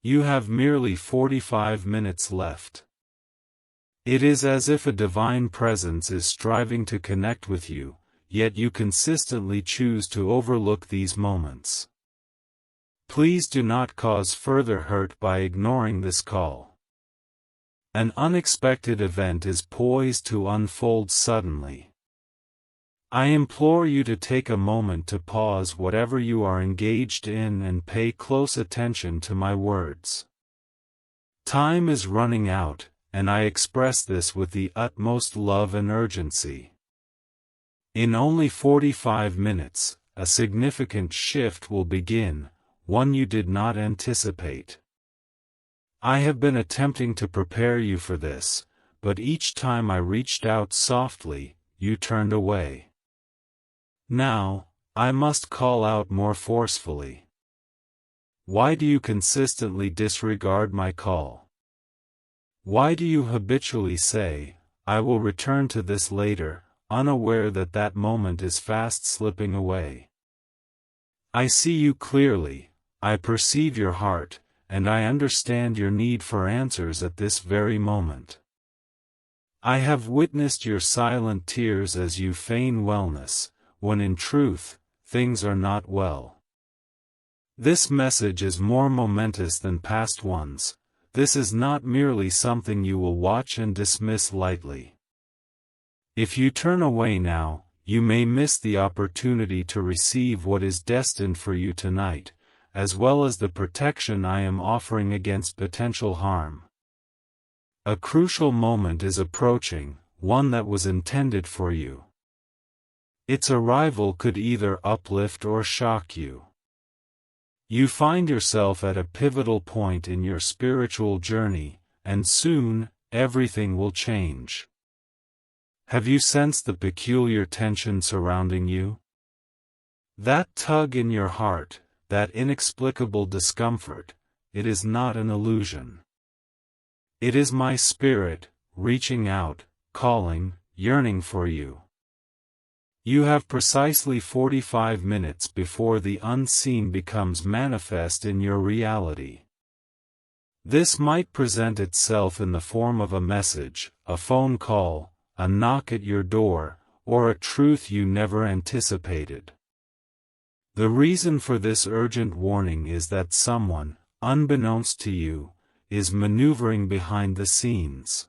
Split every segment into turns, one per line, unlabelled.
You have merely 45 minutes left. It is as if a divine presence is striving to connect with you, yet you consistently choose to overlook these moments. Please do not cause further hurt by ignoring this call. An unexpected event is poised to unfold suddenly. I implore you to take a moment to pause whatever you are engaged in and pay close attention to my words. Time is running out, and I express this with the utmost love and urgency. In only 45 minutes, a significant shift will begin, one you did not anticipate. I have been attempting to prepare you for this, but each time I reached out softly, you turned away. Now, I must call out more forcefully. Why do you consistently disregard my call? Why do you habitually say, "I will return to this later," unaware that that moment is fast slipping away? I see you clearly, I perceive your heart, and I understand your need for answers at this very moment. I have witnessed your silent tears as you feign wellness, when in truth, things are not well. This message is more momentous than past ones. This is not merely something you will watch and dismiss lightly. If you turn away now, you may miss the opportunity to receive what is destined for you tonight, as well as the protection I am offering against potential harm. A crucial moment is approaching, one that was intended for you. Its arrival could either uplift or shock you. You find yourself at a pivotal point in your spiritual journey, and soon, everything will change. Have you sensed the peculiar tension surrounding you? That tug in your heart, that inexplicable discomfort, it is not an illusion. It is my spirit, reaching out, calling, yearning for you. You have precisely 45 minutes before the unseen becomes manifest in your reality. This might present itself in the form of a message, a phone call, a knock at your door, or a truth you never anticipated. The reason for this urgent warning is that someone, unbeknownst to you, is maneuvering behind the scenes.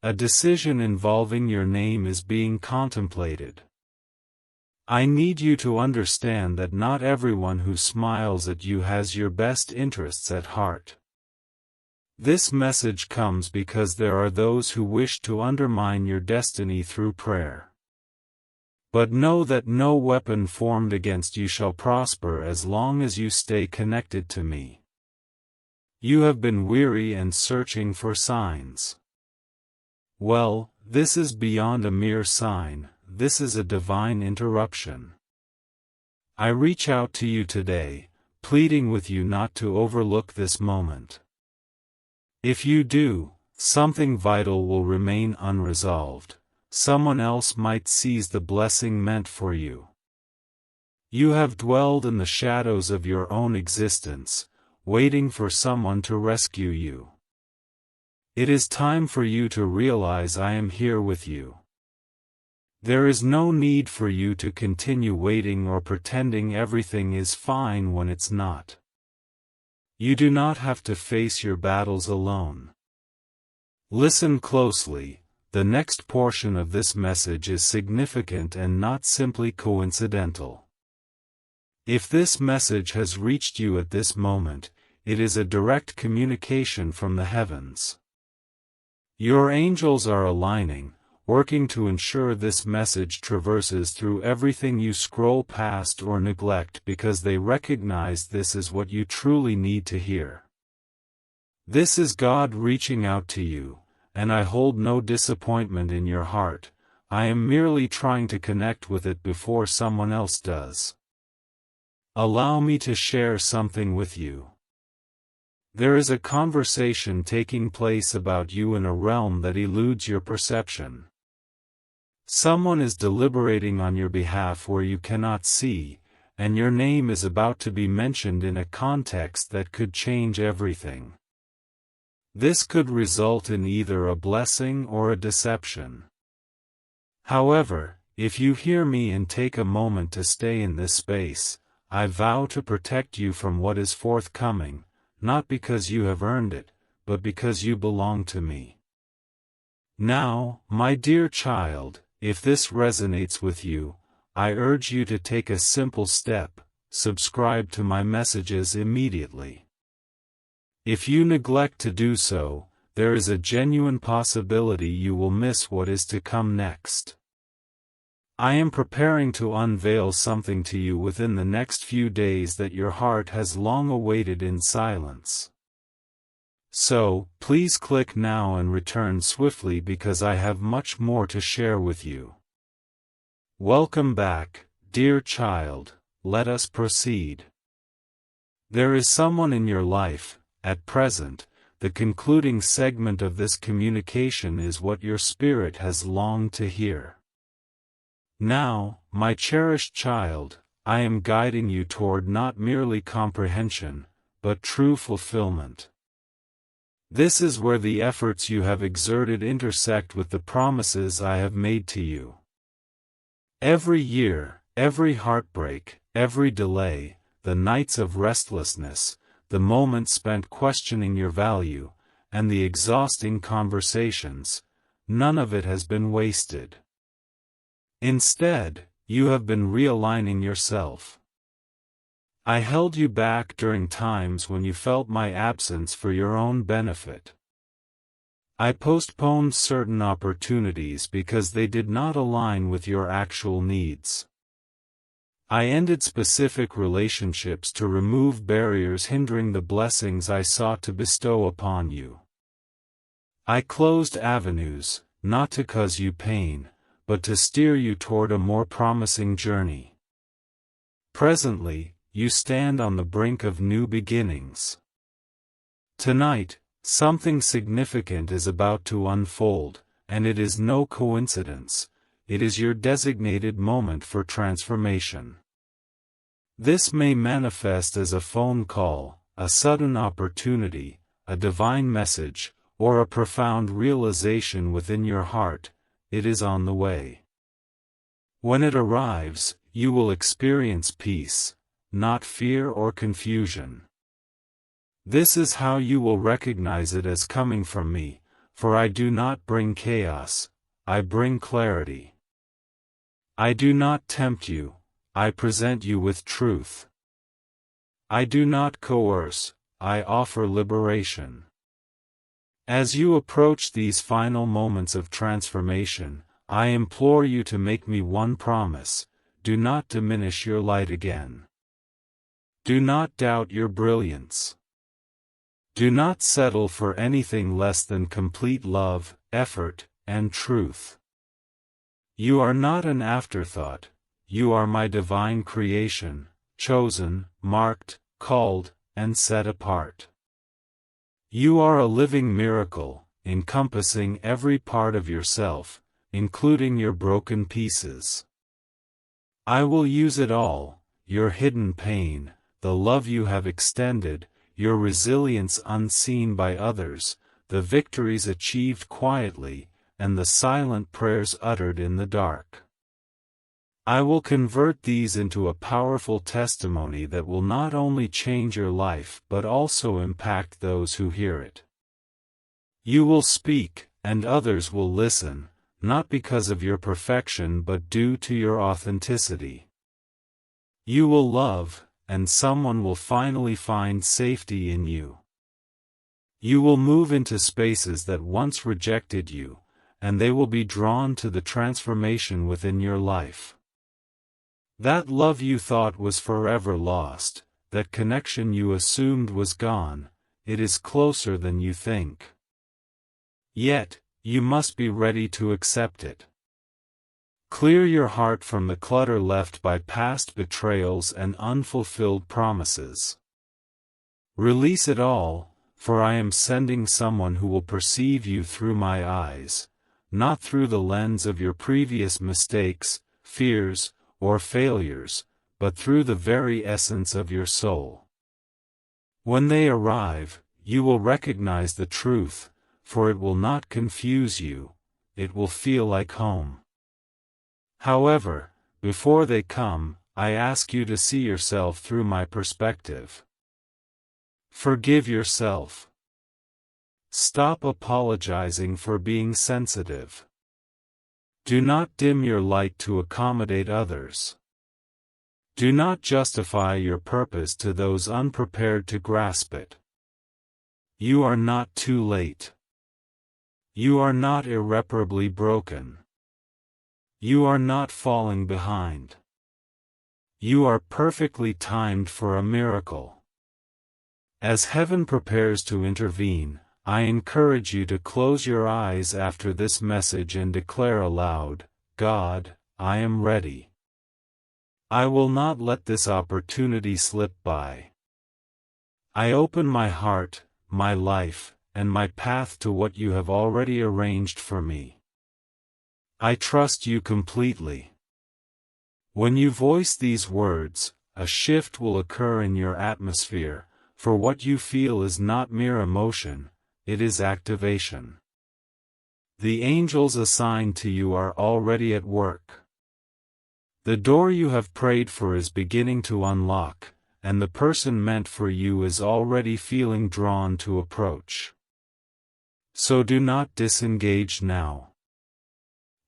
A decision involving your name is being contemplated. I need you to understand that not everyone who smiles at you has your best interests at heart. This message comes because there are those who wish to undermine your destiny through prayer. But know that no weapon formed against you shall prosper as long as you stay connected to me. You have been weary and searching for signs. Well, this is beyond a mere sign, this is a divine interruption. I reach out to you today, pleading with you not to overlook this moment. If you do, something vital will remain unresolved. Someone else might seize the blessing meant for you. You have dwelled in the shadows of your own existence, waiting for someone to rescue you. It is time for you to realize I am here with you. There is no need for you to continue waiting or pretending everything is fine when it's not. You do not have to face your battles alone. Listen closely, the next portion of this message is significant and not simply coincidental. If this message has reached you at this moment, it is a direct communication from the heavens. Your angels are aligning, working to ensure this message traverses through everything you scroll past or neglect because they recognize this is what you truly need to hear. This is God reaching out to you, and I hold no disappointment in your heart. I am merely trying to connect with it before someone else does. Allow me to share something with you. There is a conversation taking place about you in a realm that eludes your perception. Someone is deliberating on your behalf where you cannot see, and your name is about to be mentioned in a context that could change everything. This could result in either a blessing or a deception. However, if you hear me and take a moment to stay in this space, I vow to protect you from what is forthcoming, not because you have earned it, but because you belong to me. Now, my dear child, if this resonates with you, I urge you to take a simple step: subscribe to my messages immediately. If you neglect to do so, there is a genuine possibility you will miss what is to come next. I am preparing to unveil something to you within the next few days that your heart has long awaited in silence. So, please click now and return swiftly because I have much more to share with you. Welcome back, dear child. Let us proceed. There is someone in your life, at present. The concluding segment of this communication is what your spirit has longed to hear. Now, my cherished child, I am guiding you toward not merely comprehension, but true fulfillment. This is where the efforts you have exerted intersect with the promises I have made to you. Every year, every heartbreak, every delay, the nights of restlessness, the moments spent questioning your value, and the exhausting conversations, none of it has been wasted. Instead, you have been realigning yourself. I held you back during times when you felt my absence for your own benefit. I postponed certain opportunities because they did not align with your actual needs. I ended specific relationships to remove barriers hindering the blessings I sought to bestow upon you. I closed avenues, not to cause you pain, but to steer you toward a more promising journey. Presently, you stand on the brink of new beginnings. Tonight, something significant is about to unfold, and it is no coincidence. It is your designated moment for transformation. This may manifest as a phone call, a sudden opportunity, a divine message, or a profound realization within your heart. It is on the way. When it arrives, you will experience peace, not fear or confusion. This is how you will recognize it as coming from me, for I do not bring chaos, I bring clarity. I do not tempt you, I present you with truth. I do not coerce, I offer liberation. As you approach these final moments of transformation, I implore you to make me one promise: do not diminish your light again. Do not doubt your brilliance. Do not settle for anything less than complete love, effort, and truth. You are not an afterthought, you are my divine creation, chosen, marked, called, and set apart. You are a living miracle, encompassing every part of yourself, including your broken pieces. I will use it all: your hidden pain, the love you have extended, your resilience unseen by others, the victories achieved quietly, and the silent prayers uttered in the dark. I will convert these into a powerful testimony that will not only change your life but also impact those who hear it. You will speak, and others will listen, not because of your perfection but due to your authenticity. You will love, and someone will finally find safety in you. You will move into spaces that once rejected you, and they will be drawn to the transformation within your life. That love you thought was forever lost, that connection you assumed was gone, it is closer than you think. Yet, you must be ready to accept it. Clear your heart from the clutter left by past betrayals and unfulfilled promises. Release it all, for I am sending someone who will perceive you through my eyes, not through the lens of your previous mistakes, fears, or failures, but through the very essence of your soul. When they arrive, you will recognize the truth, for it will not confuse you, it will feel like home. However, before they come, I ask you to see yourself through my perspective. Forgive yourself. Stop apologizing for being sensitive. Do not dim your light to accommodate others. Do not justify your purpose to those unprepared to grasp it. You are not too late. You are not irreparably broken. You are not falling behind. You are perfectly timed for a miracle. As heaven prepares to intervene, I encourage you to close your eyes after this message and declare aloud, God, I am ready. I will not let this opportunity slip by. I open my heart, my life, and my path to what you have already arranged for me. I trust you completely. When you voice these words, a shift will occur in your atmosphere, for what you feel is not mere emotion, it is activation. The angels assigned to you are already at work. The door you have prayed for is beginning to unlock, and the person meant for you is already feeling drawn to approach. So do not disengage now.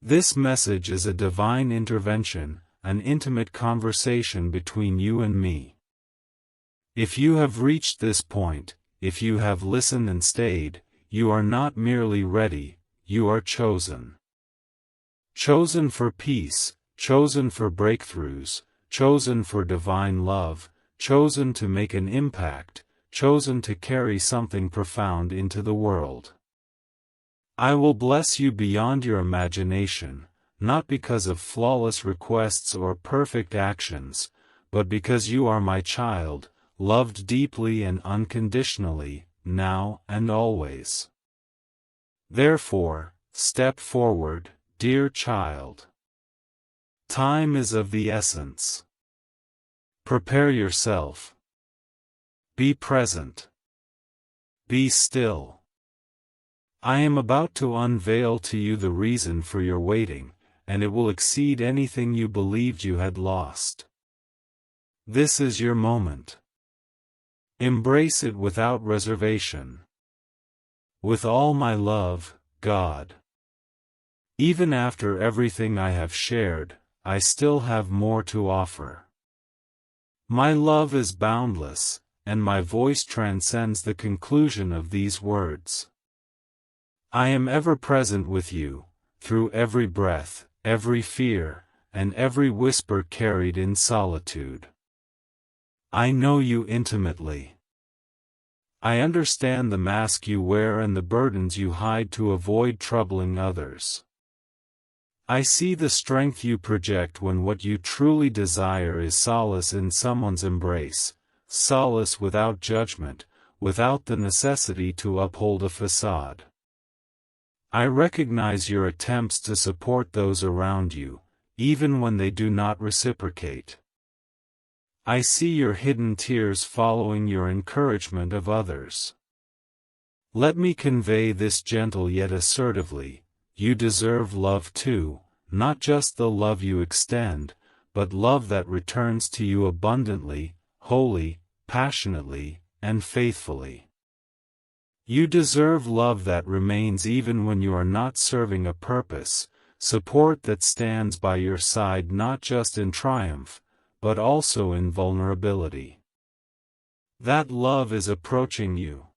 This message is a divine intervention, an intimate conversation between you and me. If you have reached this point, if you have listened and stayed, you are not merely ready, you are chosen. Chosen for peace, chosen for breakthroughs, chosen for divine love, chosen to make an impact, chosen to carry something profound into the world. I will bless you beyond your imagination, not because of flawless requests or perfect actions, but because you are my child, loved deeply and unconditionally, now and always. Therefore, step forward, dear child. Time is of the essence. Prepare yourself. Be present. Be still. I am about to unveil to you the reason for your waiting, and it will exceed anything you believed you had lost. This is your moment. Embrace it without reservation. With all my love, God. Even after everything I have shared, I still have more to offer. My love is boundless, and my voice transcends the conclusion of these words. I am ever present with you, through every breath, every fear, and every whisper carried in solitude. I know you intimately. I understand the mask you wear and the burdens you hide to avoid troubling others. I see the strength you project when what you truly desire is solace in someone's embrace, solace without judgment, without the necessity to uphold a facade. I recognize your attempts to support those around you, even when they do not reciprocate. I see your hidden tears following your encouragement of others. Let me convey this gentle yet assertively: you deserve love too, not just the love you extend, but love that returns to you abundantly, wholly, passionately, and faithfully. You deserve love that remains even when you are not serving a purpose, support that stands by your side not just in triumph, but also in vulnerability. That love is approaching you.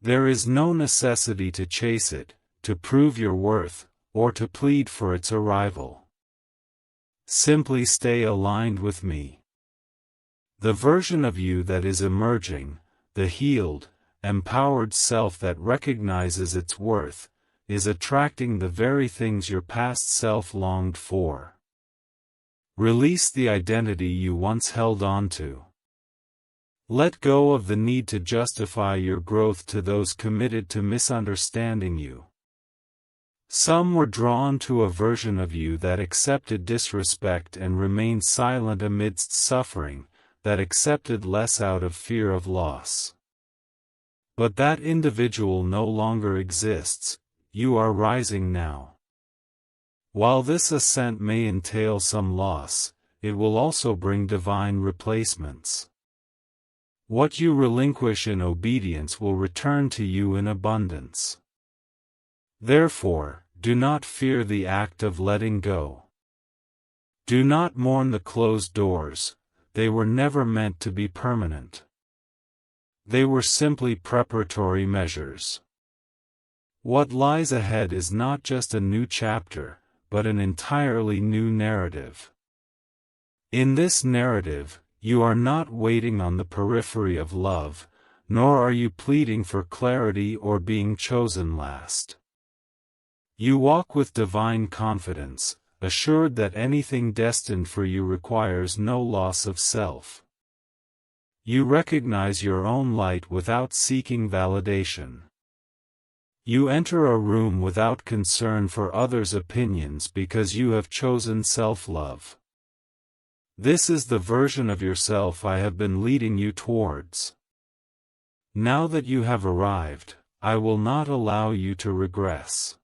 There is no necessity to chase it, to prove your worth, or to plead for its arrival. Simply stay aligned with me. The version of you that is emerging, the healed, empowered self that recognizes its worth, is attracting the very things your past self longed for. Release the identity you once held on to. Let go of the need to justify your growth to those committed to misunderstanding you. Some were drawn to a version of you that accepted disrespect and remained silent amidst suffering, that accepted less out of fear of loss. But that individual no longer exists. You are rising now. While this ascent may entail some loss, it will also bring divine replacements. What you relinquish in obedience will return to you in abundance. Therefore, do not fear the act of letting go. Do not mourn the closed doors, they were never meant to be permanent. They were simply preparatory measures. What lies ahead is not just a new chapter, but an entirely new narrative. In this narrative, you are not waiting on the periphery of love, nor are you pleading for clarity or being chosen last. You walk with divine confidence, assured that anything destined for you requires no loss of self. You recognize your own light without seeking validation. You enter a room without concern for others' opinions because you have chosen self-love. This is the version of yourself I have been leading you towards. Now that you have arrived, I will not allow you to regress.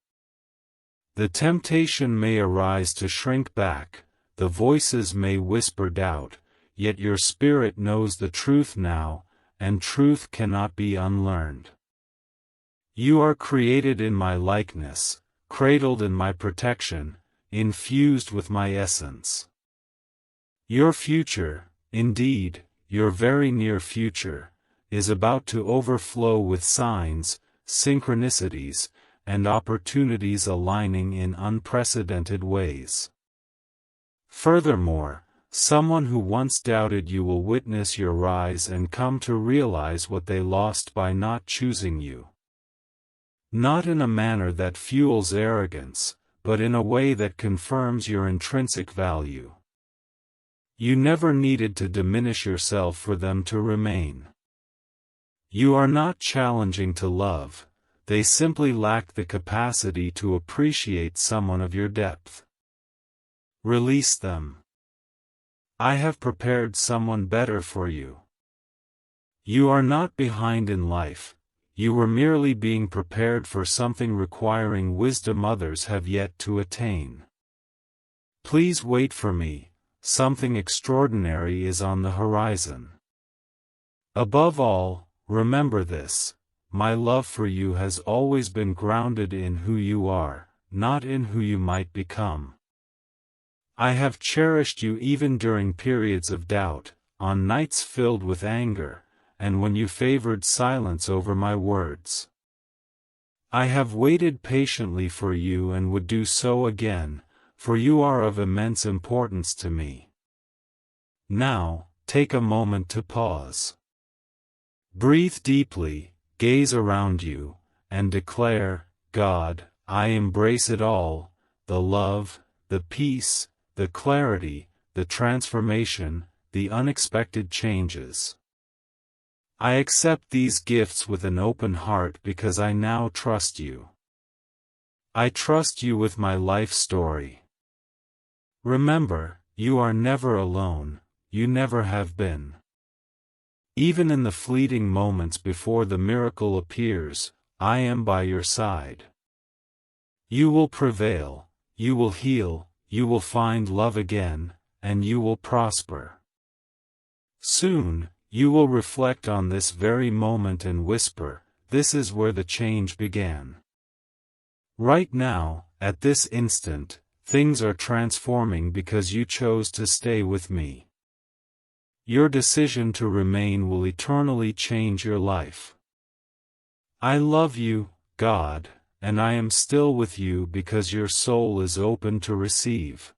The temptation may arise to shrink back, the voices may whisper doubt, yet your spirit knows the truth now, and truth cannot be unlearned. You are created in my likeness, cradled in my protection, infused with my essence. Your future, indeed, your very near future, is about to overflow with signs, synchronicities, and opportunities aligning in unprecedented ways. Furthermore, someone who once doubted you will witness your rise and come to realize what they lost by not choosing you. Not in a manner that fuels arrogance, but in a way that confirms your intrinsic value. You never needed to diminish yourself for them to remain. You are not challenging to love, they simply lack the capacity to appreciate someone of your depth. Release them. I have prepared someone better for you. You are not behind in life, you were merely being prepared for something requiring wisdom others have yet to attain. Please wait for me, something extraordinary is on the horizon. Above all, remember this, my love for you has always been grounded in who you are, not in who you might become. I have cherished you even during periods of doubt, on nights filled with anger, and when you favored silence over my words. I have waited patiently for you and would do so again, for you are of immense importance to me. Now, take a moment to pause. Breathe deeply, gaze around you, and declare, God, I embrace it all, the love, the peace, the clarity, the transformation, the unexpected changes. I accept these gifts with an open heart because I now trust you. I trust you with my life story. Remember, you are never alone, you never have been. Even in the fleeting moments before the miracle appears, I am by your side. You will prevail, you will heal, you will find love again, and you will prosper. Soon, you will reflect on this very moment and whisper, this is where the change began. Right now, at this instant, things are transforming because you chose to stay with me. Your decision to remain will eternally change your life. I love you, God, and I am still with you because your soul is open to receive.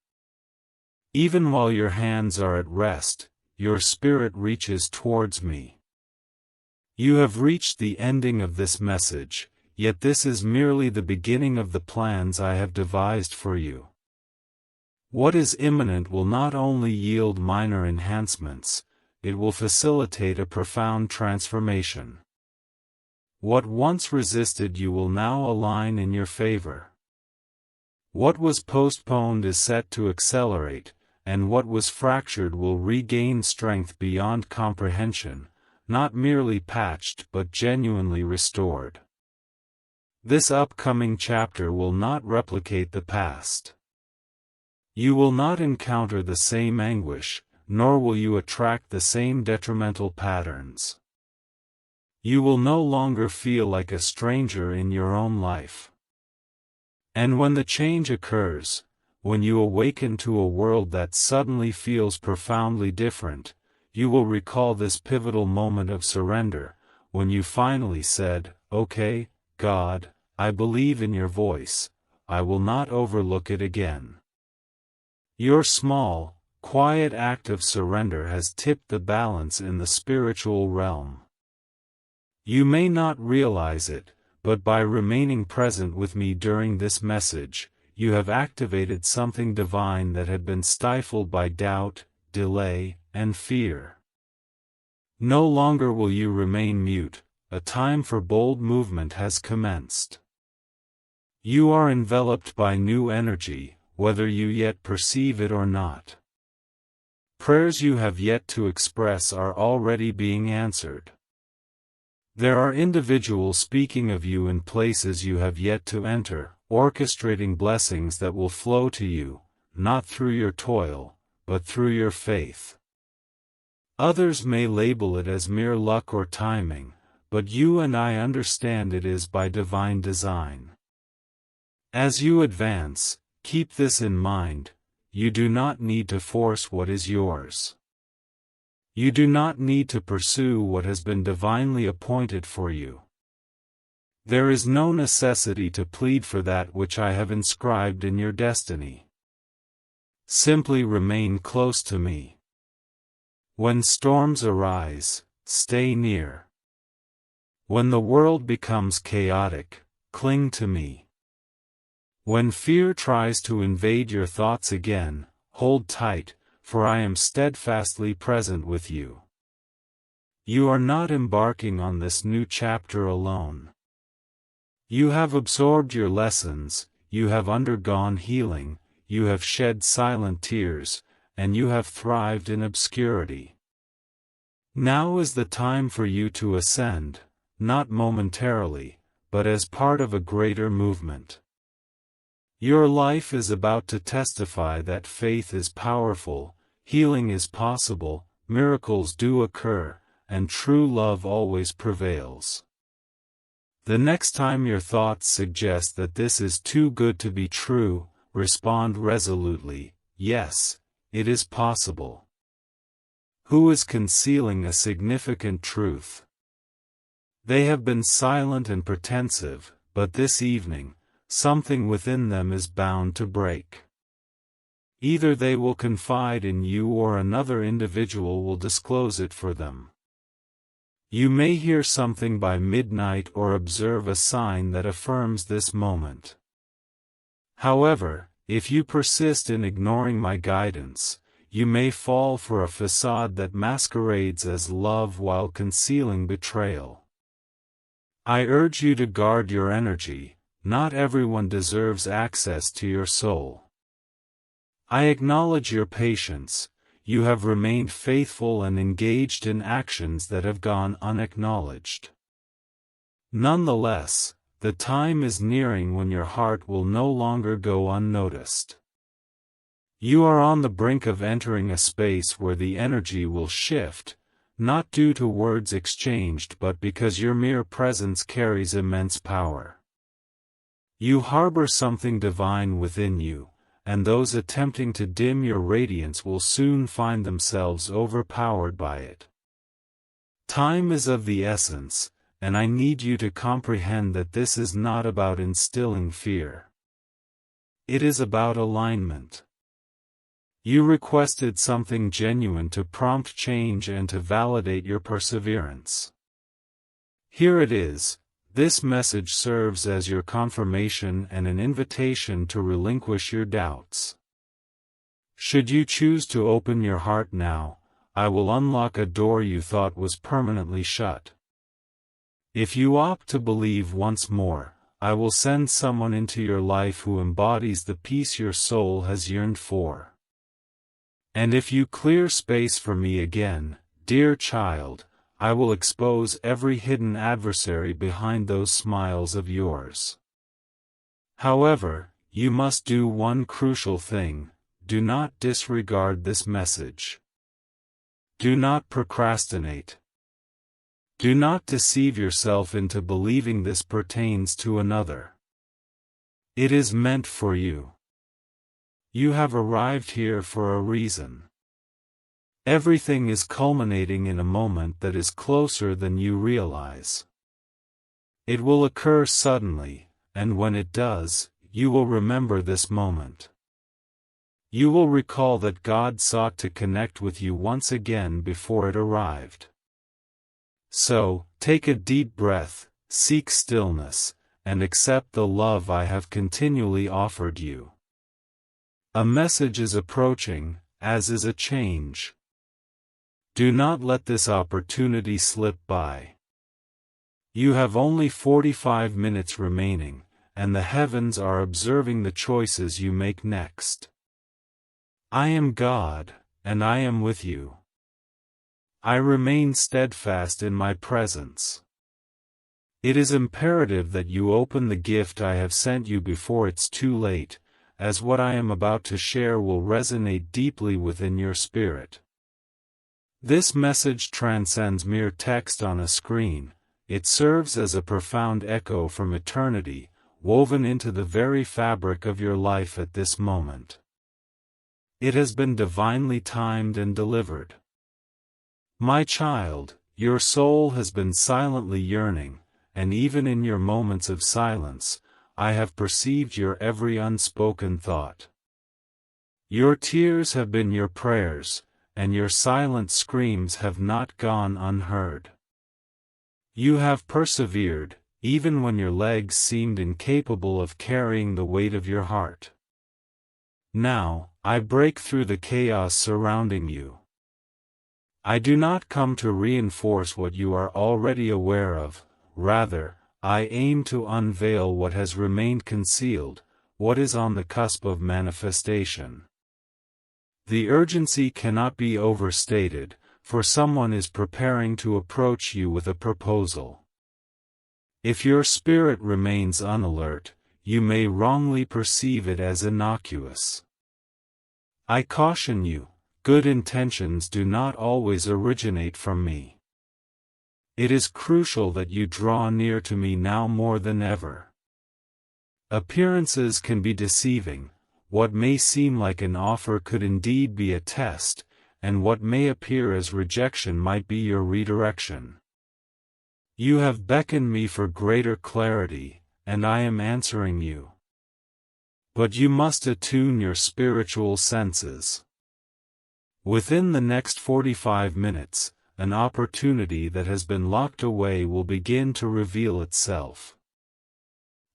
Even while your hands are at rest, your spirit reaches towards me. You have reached the ending of this message, yet this is merely the beginning of the plans I have devised for you. What is imminent will not only yield minor enhancements, it will facilitate a profound transformation. What once resisted you will now align in your favor. What was postponed is set to accelerate, and what was fractured will regain strength beyond comprehension, not merely patched but genuinely restored. This upcoming chapter will not replicate the past. You will not encounter the same anguish, nor will you attract the same detrimental patterns. You will no longer feel like a stranger in your own life. And when the change occurs, when you awaken to a world that suddenly feels profoundly different, you will recall this pivotal moment of surrender, when you finally said, "Okay, God, I believe in your voice, I will not overlook it again." Your small, quiet act of surrender has tipped the balance in the spiritual realm. You may not realize it, but by remaining present with me during this message, you have activated something divine that had been stifled by doubt, delay, and fear. No longer will you remain mute, a time for bold movement has commenced. You are enveloped by new energy, whether you yet perceive it or not. Prayers you have yet to express are already being answered. There are individuals speaking of you in places you have yet to enter, orchestrating blessings that will flow to you, not through your toil, but through your faith. Others may label it as mere luck or timing, but you and I understand it is by divine design. As you advance, keep this in mind: you do not need to force what is yours. You do not need to pursue what has been divinely appointed for you. There is no necessity to plead for that which I have inscribed in your destiny. Simply remain close to me. When storms arise, stay near. When the world becomes chaotic, cling to me. When fear tries to invade your thoughts again, hold tight, for I am steadfastly present with you. You are not embarking on this new chapter alone. You have absorbed your lessons, you have undergone healing, you have shed silent tears, and you have thrived in obscurity. Now is the time for you to ascend, not momentarily, but as part of a greater movement. Your life is about to testify that faith is powerful, healing is possible, miracles do occur, and true love always prevails. The next time your thoughts suggest that this is too good to be true, respond resolutely, yes, it is possible. Who is concealing a significant truth? They have been silent and pretensive, but this evening, something within them is bound to break. Either they will confide in you or another individual will disclose it for them. You may hear something by midnight or observe a sign that affirms this moment. However, if you persist in ignoring my guidance, you may fall for a facade that masquerades as love while concealing betrayal. I urge you to guard your energy. Not everyone deserves access to your soul. I acknowledge your patience. You have remained faithful and engaged in actions that have gone unacknowledged. Nonetheless, the time is nearing when your heart will no longer go unnoticed. You are on the brink of entering a space where the energy will shift, not due to words exchanged but because your mere presence carries immense power. You harbor something divine within you, and those attempting to dim your radiance will soon find themselves overpowered by it. Time is of the essence, and I need you to comprehend that this is not about instilling fear. It is about alignment. You requested something genuine to prompt change and to validate your perseverance. Here it is. This message serves as your confirmation and an invitation to relinquish your doubts. Should you choose to open your heart now, I will unlock a door you thought was permanently shut. If you opt to believe once more, I will send someone into your life who embodies the peace your soul has yearned for. And if you clear space for me again, dear child, I will expose every hidden adversary behind those smiles of yours. However, you must do one crucial thing: do not disregard this message. Do not procrastinate. Do not deceive yourself into believing this pertains to another. It is meant for you. You have arrived here for a reason. Everything is culminating in a moment that is closer than you realize. It will occur suddenly, and when it does, you will remember this moment. You will recall that God sought to connect with you once again before it arrived. So, take a deep breath, seek stillness, and accept the love I have continually offered you. A message is approaching, as is a change. Do not let this opportunity slip by. You have only 45 minutes remaining, and the heavens are observing the choices you make next. I am God, and I am with you. I remain steadfast in my presence. It is imperative that you open the gift I have sent you before it's too late, as what I am about to share will resonate deeply within your spirit. This message transcends mere text on a screen. It serves as a profound echo from eternity, woven into the very fabric of your life at this moment. It has been divinely timed and delivered. My child, your soul has been silently yearning, and even in your moments of silence, I have perceived your every unspoken thought. Your tears have been your prayers, and your silent screams have not gone unheard. You have persevered, even when your legs seemed incapable of carrying the weight of your heart. Now, I break through the chaos surrounding you. I do not come to reinforce what you are already aware of, rather, I aim to unveil what has remained concealed, what is on the cusp of manifestation. The urgency cannot be overstated, for someone is preparing to approach you with a proposal. If your spirit remains unalert, you may wrongly perceive it as innocuous. I caution you, good intentions do not always originate from me. It is crucial that you draw near to me now more than ever. Appearances can be deceiving. What may seem like an offer could indeed be a test, and what may appear as rejection might be your redirection. You have beckoned me for greater clarity, and I am answering you. But you must attune your spiritual senses. Within the next 45 minutes, an opportunity that has been locked away will begin to reveal itself.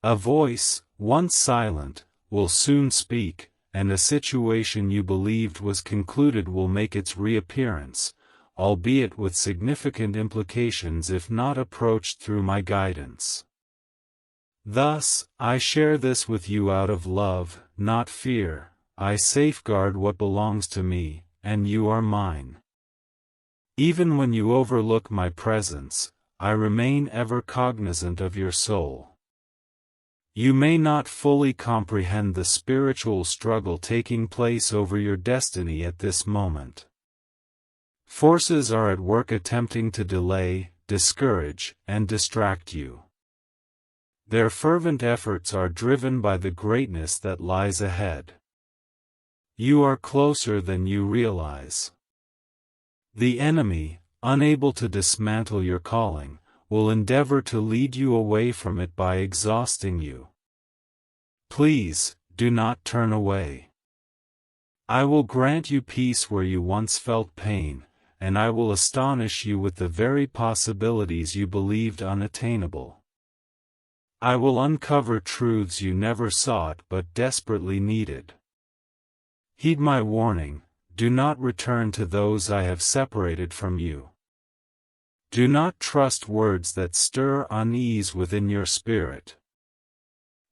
A voice, once silent, will soon speak, and a situation you believed was concluded will make its reappearance, albeit with significant implications if not approached through my guidance. Thus, I share this with you out of love, not fear. I safeguard what belongs to me, and you are mine. Even when you overlook my presence, I remain ever cognizant of your soul. You may not fully comprehend the spiritual struggle taking place over your destiny at this moment. Forces are at work attempting to delay, discourage, and distract you. Their fervent efforts are driven by the greatness that lies ahead. You are closer than you realize. The enemy, unable to dismantle your calling, will endeavor to lead you away from it by exhausting you. Please, do not turn away. I will grant you peace where you once felt pain, and I will astonish you with the very possibilities you believed unattainable. I will uncover truths you never sought but desperately needed. Heed my warning, do not return to those I have separated from you. Do not trust words that stir unease within your spirit.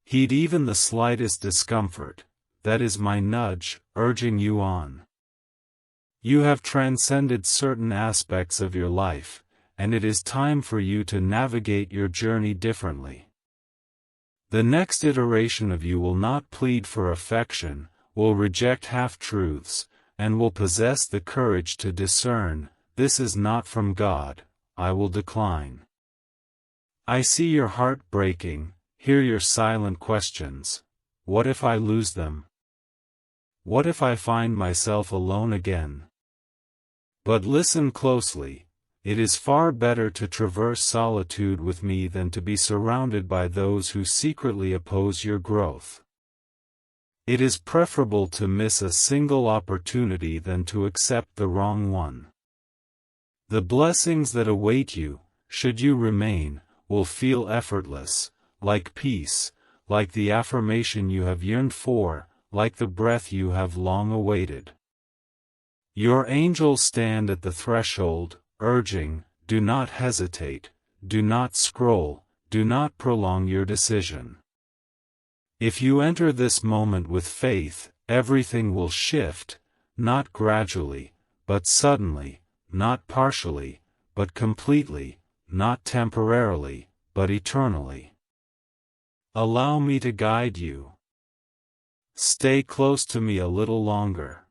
Heed even the slightest discomfort, that is my nudge, urging you on. You have transcended certain aspects of your life, and it is time for you to navigate your journey differently. The next iteration of you will not plead for affection, will reject half-truths, and will possess the courage to discern, this is not from God, I will decline. I see your heart breaking, hear your silent questions. What if I lose them? What if I find myself alone again? But listen closely, it is far better to traverse solitude with me than to be surrounded by those who secretly oppose your growth. It is preferable to miss a single opportunity than to accept the wrong one. The blessings that await you, should you remain, will feel effortless, like peace, like the affirmation you have yearned for, like the breath you have long awaited. Your angels stand at the threshold, urging, do not hesitate, do not scroll, do not prolong your decision. If you enter this moment with faith, everything will shift, not gradually, but suddenly, not partially, but completely, not temporarily, but eternally. Allow me to guide you. Stay close to me a little longer.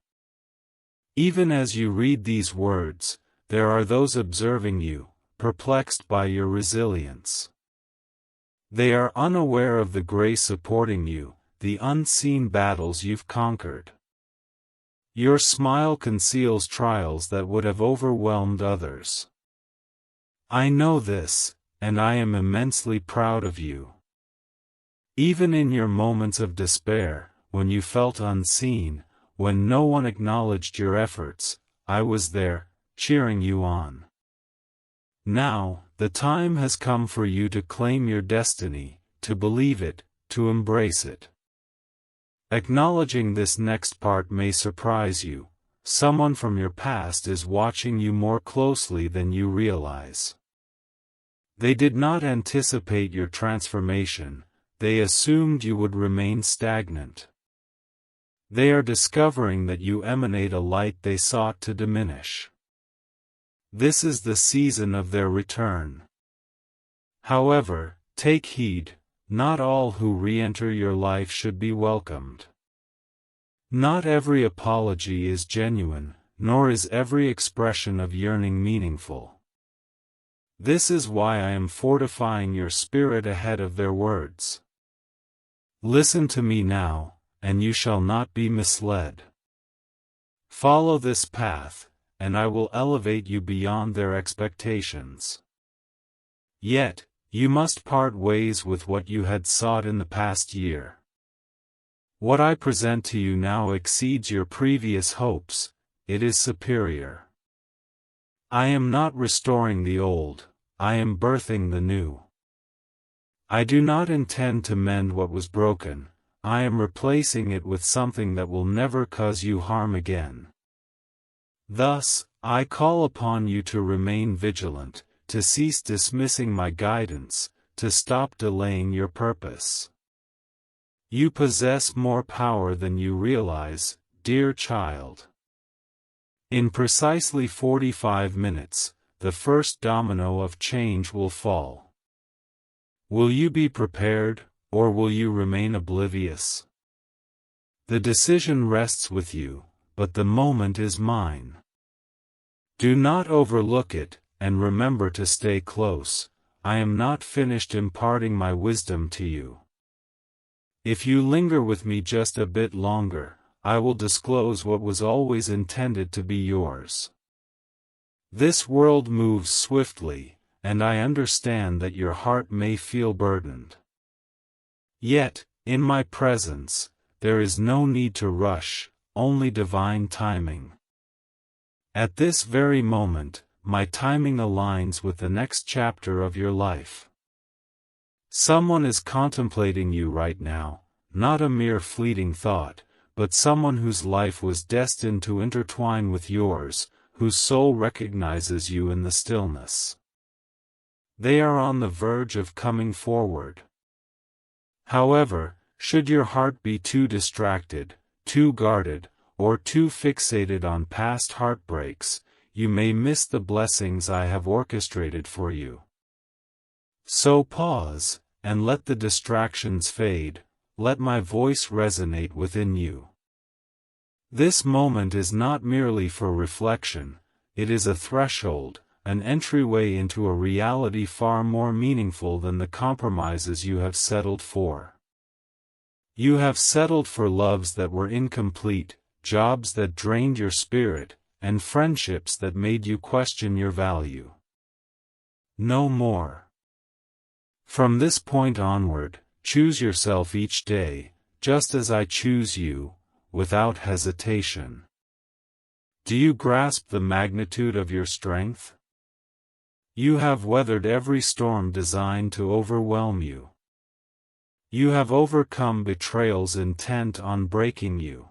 Even as you read these words, there are those observing you, perplexed by your resilience. They are unaware of the grace supporting you, the unseen battles you've conquered. Your smile conceals trials that would have overwhelmed others. I know this, and I am immensely proud of you. Even in your moments of despair, when you felt unseen, when no one acknowledged your efforts, I was there, cheering you on. Now, the time has come for you to claim your destiny, to believe it, to embrace it. Acknowledging this next part may surprise you. Someone from your past is watching you more closely than you realize. They did not anticipate your transformation, they assumed you would remain stagnant. They are discovering that you emanate a light they sought to diminish. This is the season of their return. However, take heed, not all who re-enter your life should be welcomed. Not every apology is genuine, nor is every expression of yearning meaningful. This is why I am fortifying your spirit ahead of their words. Listen to me now, and you shall not be misled. Follow this path, and I will elevate you beyond their expectations. Yet, you must part ways with what you had sought in the past year. What I present to you now exceeds your previous hopes, it is superior. I am not restoring the old, I am birthing the new. I do not intend to mend what was broken, I am replacing it with something that will never cause you harm again. Thus, I call upon you to remain vigilant, to cease dismissing my guidance, to stop delaying your purpose. You possess more power than you realize, dear child. In precisely 45 minutes, the first domino of change will fall. Will you be prepared, or will you remain oblivious? The decision rests with you, but the moment is mine. Do not overlook it, and remember to stay close. I am not finished imparting my wisdom to you. If you linger with me just a bit longer, I will disclose what was always intended to be yours. This world moves swiftly, and I understand that your heart may feel burdened. Yet, in my presence, there is no need to rush, only divine timing. At this very moment, my timing aligns with the next chapter of your life. Someone is contemplating you right now, not a mere fleeting thought, but someone whose life was destined to intertwine with yours, whose soul recognizes you in the stillness. They are on the verge of coming forward. However, should your heart be too distracted, too guarded, or too fixated on past heartbreaks, you may miss the blessings I have orchestrated for you. So pause, and let the distractions fade, let my voice resonate within you. This moment is not merely for reflection, it is a threshold, an entryway into a reality far more meaningful than the compromises you have settled for. You have settled for loves that were incomplete, jobs that drained your spirit, and friendships that made you question your value. No more. From this point onward, choose yourself each day, just as I choose you, without hesitation. Do you grasp the magnitude of your strength? You have weathered every storm designed to overwhelm you. You have overcome betrayals intent on breaking you.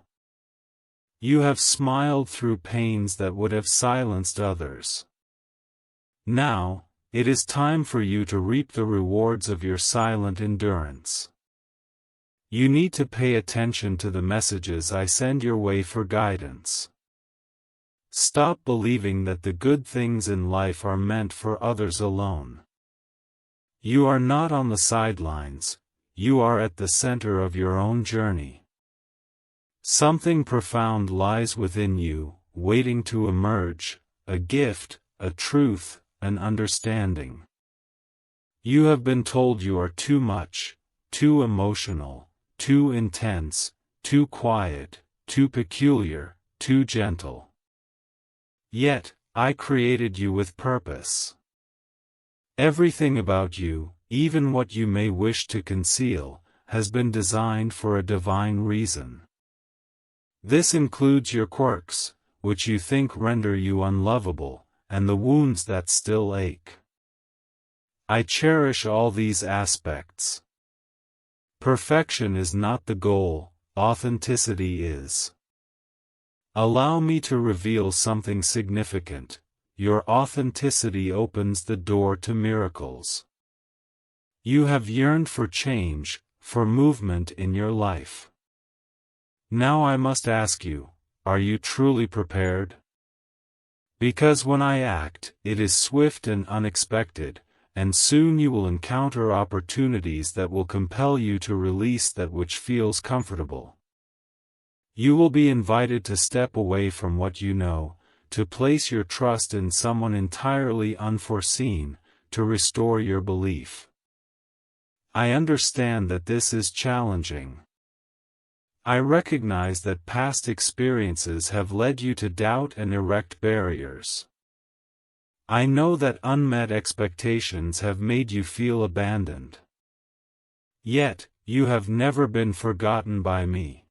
You have smiled through pains that would have silenced others. Now, it is time for you to reap the rewards of your silent endurance. You need to pay attention to the messages I send your way for guidance. Stop believing that the good things in life are meant for others alone. You are not on the sidelines, you are at the center of your own journey. Something profound lies within you, waiting to emerge, a gift, a truth, an understanding. You have been told you are too much, too emotional, too intense, too quiet, too peculiar, too gentle. Yet, I created you with purpose. Everything about you, even what you may wish to conceal, has been designed for a divine reason. This includes your quirks, which you think render you unlovable, and the wounds that still ache. I cherish all these aspects. Perfection is not the goal, authenticity is. Allow me to reveal something significant. Your authenticity opens the door to miracles. You have yearned for change, for movement in your life. Now I must ask you, are you truly prepared? Because when I act, it is swift and unexpected, and soon you will encounter opportunities that will compel you to release that which feels comfortable. You will be invited to step away from what you know, to place your trust in someone entirely unforeseen, to restore your belief. I understand that this is challenging. I recognize that past experiences have led you to doubt and erect barriers. I know that unmet expectations have made you feel abandoned. Yet, you have never been forgotten by me.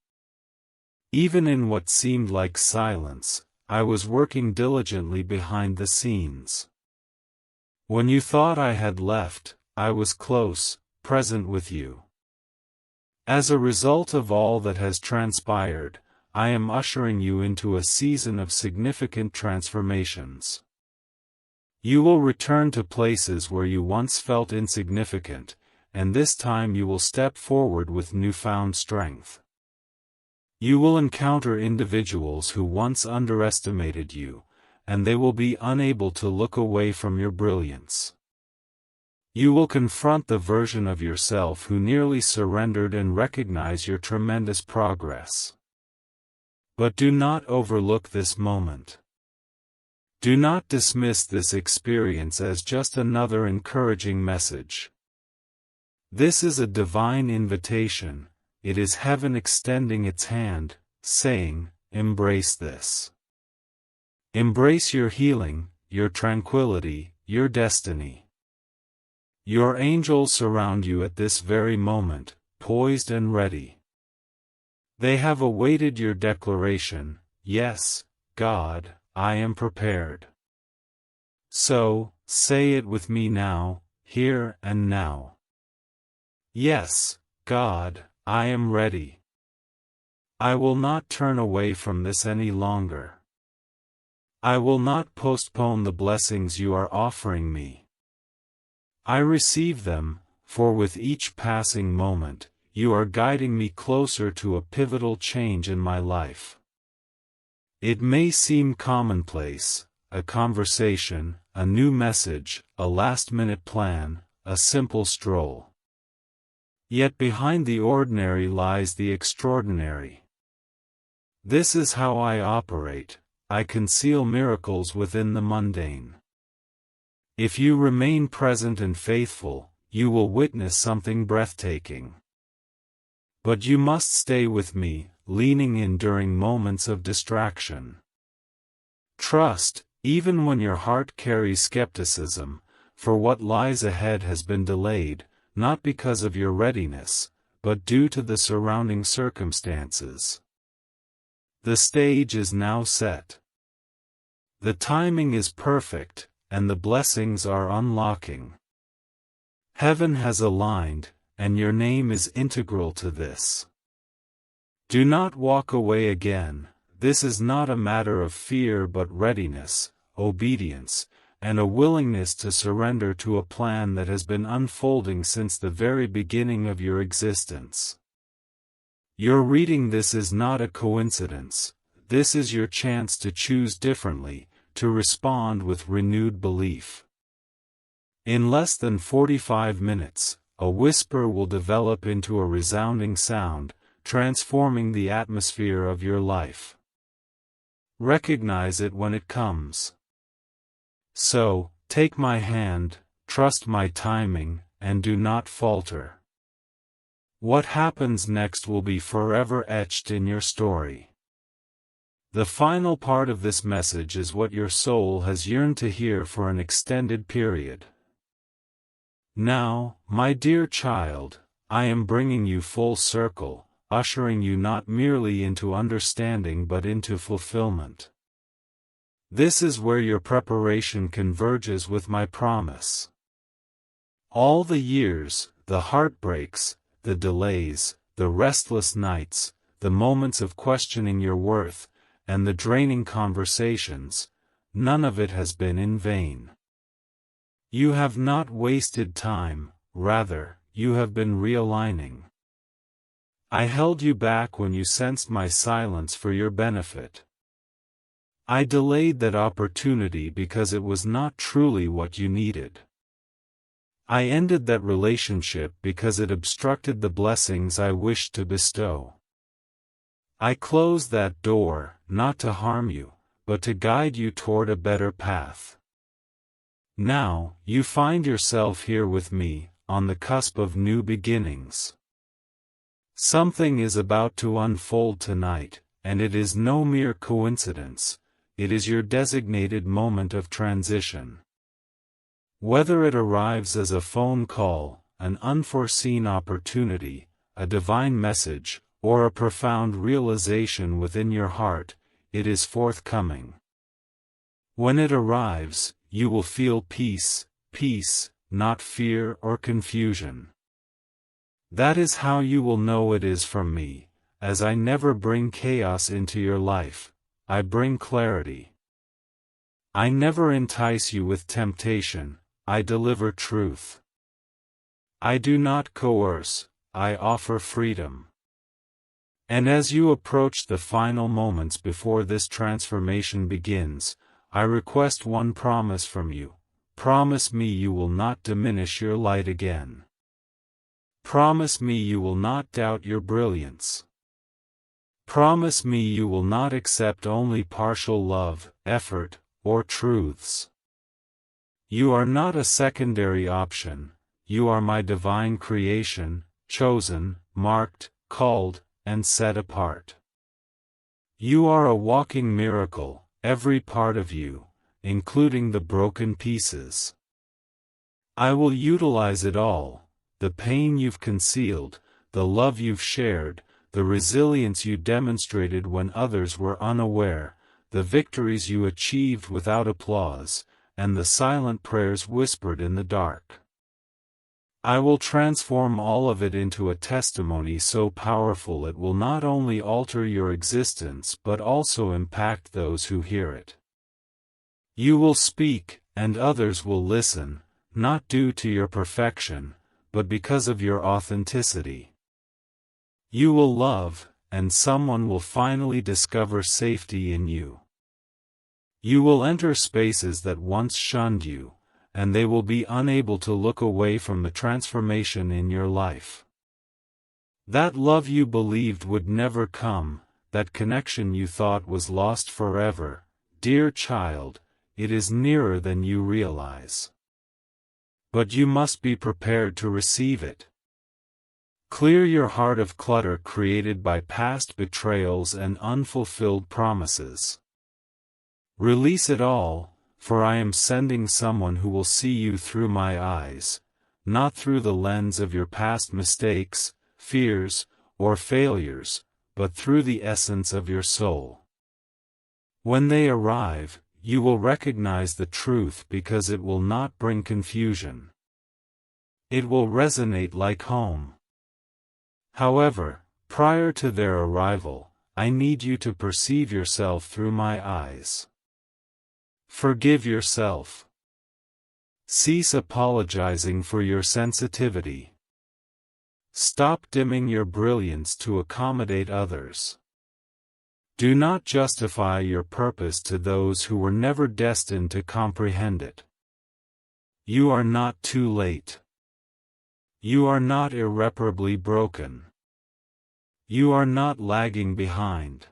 Even in what seemed like silence, I was working diligently behind the scenes. When you thought I had left, I was close, present with you. As a result of all that has transpired, I am ushering you into a season of significant transformations. You will return to places where you once felt insignificant, and this time you will step forward with newfound strength. You will encounter individuals who once underestimated you, and they will be unable to look away from your brilliance. You will confront the version of yourself who nearly surrendered and recognize your tremendous progress. But do not overlook this moment. Do not dismiss this experience as just another encouraging message. This is a divine invitation, it is heaven extending its hand, saying, embrace this. Embrace your healing, your tranquility, your destiny. Your angels surround you at this very moment, poised and ready. They have awaited your declaration, yes, God, I am prepared. So, say it with me now, here and now. Yes, God, I am ready. I will not turn away from this any longer. I will not postpone the blessings you are offering me. I receive them, for with each passing moment, you are guiding me closer to a pivotal change in my life. It may seem commonplace, a conversation, a new message, a last-minute plan, a simple stroll. Yet behind the ordinary lies the extraordinary. This is how I operate. I conceal miracles within the mundane. If you remain present and faithful, you will witness something breathtaking. But you must stay with me, leaning in during moments of distraction. Trust, even when your heart carries skepticism, for what lies ahead has been delayed, not because of your readiness, but due to the surrounding circumstances. The stage is now set. The timing is perfect, and the blessings are unlocking. Heaven has aligned, and your name is integral to this. Do not walk away again. This is not a matter of fear but readiness, obedience, and a willingness to surrender to a plan that has been unfolding since the very beginning of your existence. Your reading this is not a coincidence. This is your chance to choose differently, to respond with renewed belief. In less than 45 minutes, a whisper will develop into a resounding sound, transforming the atmosphere of your life. Recognize it when it comes. So, take my hand, trust my timing, and do not falter. What happens next will be forever etched in your story. The final part of this message is what your soul has yearned to hear for an extended period. Now, my dear child, I am bringing you full circle, ushering you not merely into understanding but into fulfillment. This is where your preparation converges with my promise. All the years, the heartbreaks, the delays, the restless nights, the moments of questioning your worth, and the draining conversations, none of it has been in vain. You have not wasted time, rather, you have been realigning. I held you back when you sensed my silence for your benefit. I delayed that opportunity because it was not truly what you needed. I ended that relationship because it obstructed the blessings I wished to bestow. I closed that door, not to harm you, but to guide you toward a better path. Now, you find yourself here with me, on the cusp of new beginnings. Something is about to unfold tonight, and it is no mere coincidence, it is your designated moment of transition. Whether it arrives as a phone call, an unforeseen opportunity, a divine message, or a profound realization within your heart, it is forthcoming. When it arrives, you will feel peace, not fear or confusion. That is how you will know it is from me, as I never bring chaos into your life, I bring clarity. I never entice you with temptation, I deliver truth. I do not coerce, I offer freedom. And as you approach the final moments before this transformation begins, I request one promise from you. Promise me you will not diminish your light again. Promise me you will not doubt your brilliance. Promise me you will not accept only partial love, effort, or truths. You are not a secondary option, you are my divine creation, chosen, marked, called, and set apart. You are a walking miracle, every part of you, including the broken pieces. I will utilize it all, the pain you've concealed, the love you've shared, the resilience you demonstrated when others were unaware, the victories you achieved without applause, and the silent prayers whispered in the dark. I will transform all of it into a testimony so powerful it will not only alter your existence but also impact those who hear it. You will speak, and others will listen, not due to your perfection, but because of your authenticity. You will love, and someone will finally discover safety in you. You will enter spaces that once shunned you, and they will be unable to look away from the transformation in your life. That love you believed would never come, that connection you thought was lost forever, dear child, it is nearer than you realize. But you must be prepared to receive it. Clear your heart of clutter created by past betrayals and unfulfilled promises. Release it all, for I am sending someone who will see you through my eyes, not through the lens of your past mistakes, fears, or failures, but through the essence of your soul. When they arrive, you will recognize the truth because it will not bring confusion. It will resonate like home. However, prior to their arrival, I need you to perceive yourself through my eyes. Forgive yourself. Cease apologizing for your sensitivity. Stop dimming your brilliance to accommodate others. Do not justify your purpose to those who were never destined to comprehend it. You are not too late. You are not irreparably broken. You are not lagging behind.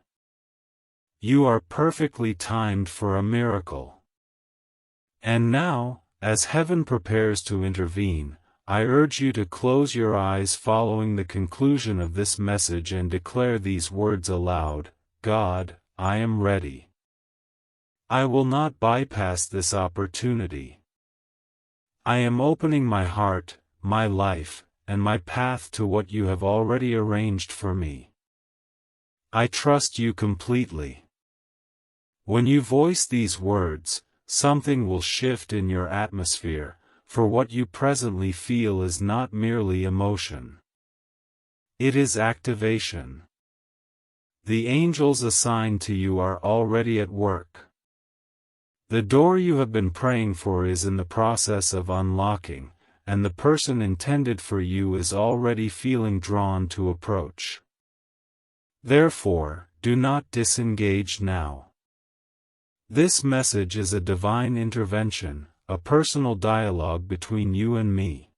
You are perfectly timed for a miracle. And now, as heaven prepares to intervene, I urge you to close your eyes following the conclusion of this message and declare these words aloud: God, I am ready. I will not bypass this opportunity. I am opening my heart, my life, and my path to what you have already arranged for me. I trust you completely. When you voice these words, something will shift in your atmosphere, for what you presently feel is not merely emotion. It is activation. The angels assigned to you are already at work. The door you have been praying for is in the process of unlocking, and the person intended for you is already feeling drawn to approach. Therefore, do not disengage now. This message is a divine intervention, a personal dialogue between you and me.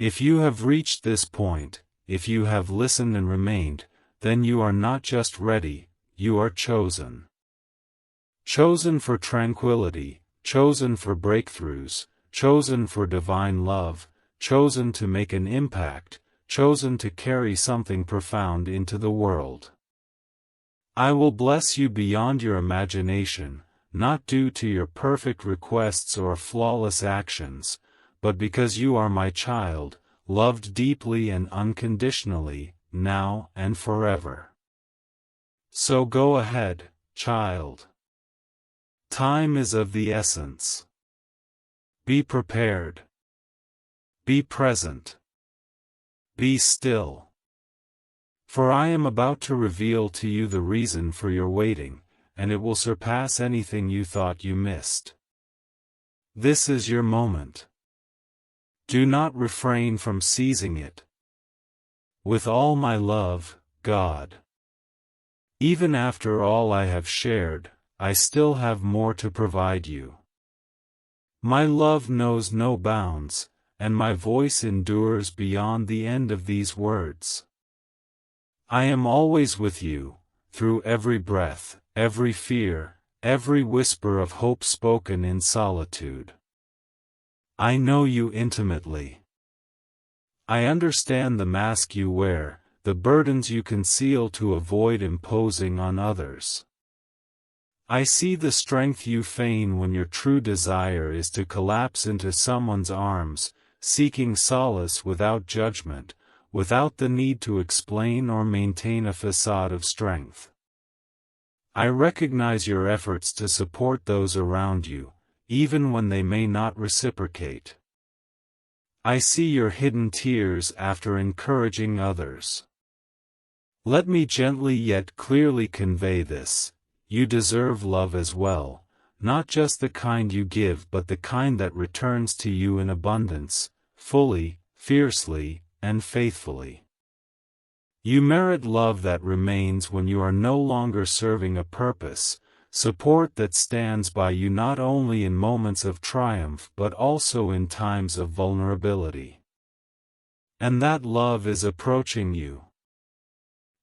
If you have reached this point, if you have listened and remained, then you are not just ready, you are chosen. Chosen for tranquility, chosen for breakthroughs, chosen for divine love, chosen to make an impact, chosen to carry something profound into the world. I will bless you beyond your imagination, not due to your perfect requests or flawless actions, but because you are my child, loved deeply and unconditionally, now and forever. So go ahead, child. Time is of the essence. Be prepared. Be present. Be still. For I am about to reveal to you the reason for your waiting, and it will surpass anything you thought you missed. This is your moment. Do not refrain from seizing it. With all my love, God. Even after all I have shared, I still have more to provide you. My love knows no bounds, and my voice endures beyond the end of these words. I am always with you, through every breath, every fear, every whisper of hope spoken in solitude. I know you intimately. I understand the mask you wear, the burdens you conceal to avoid imposing on others. I see the strength you feign when your true desire is to collapse into someone's arms, seeking solace without judgment, without the need to explain or maintain a facade of strength. I recognize your efforts to support those around you, even when they may not reciprocate. I see your hidden tears after encouraging others. Let me gently yet clearly convey this: you deserve love as well, not just the kind you give but the kind that returns to you in abundance, fully, fiercely, and faithfully. You merit love that remains when you are no longer serving a purpose, support that stands by you not only in moments of triumph but also in times of vulnerability. And that love is approaching you.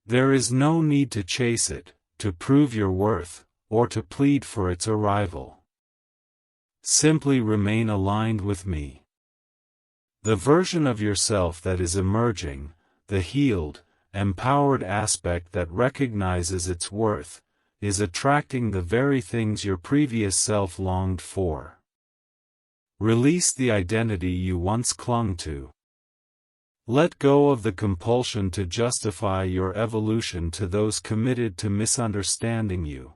There is no need to chase it, to prove your worth, or to plead for its arrival. Simply remain aligned with me. The version of yourself that is emerging, the healed, empowered aspect that recognizes its worth, is attracting the very things your previous self longed for. Release the identity you once clung to. Let go of the compulsion to justify your evolution to those committed to misunderstanding you.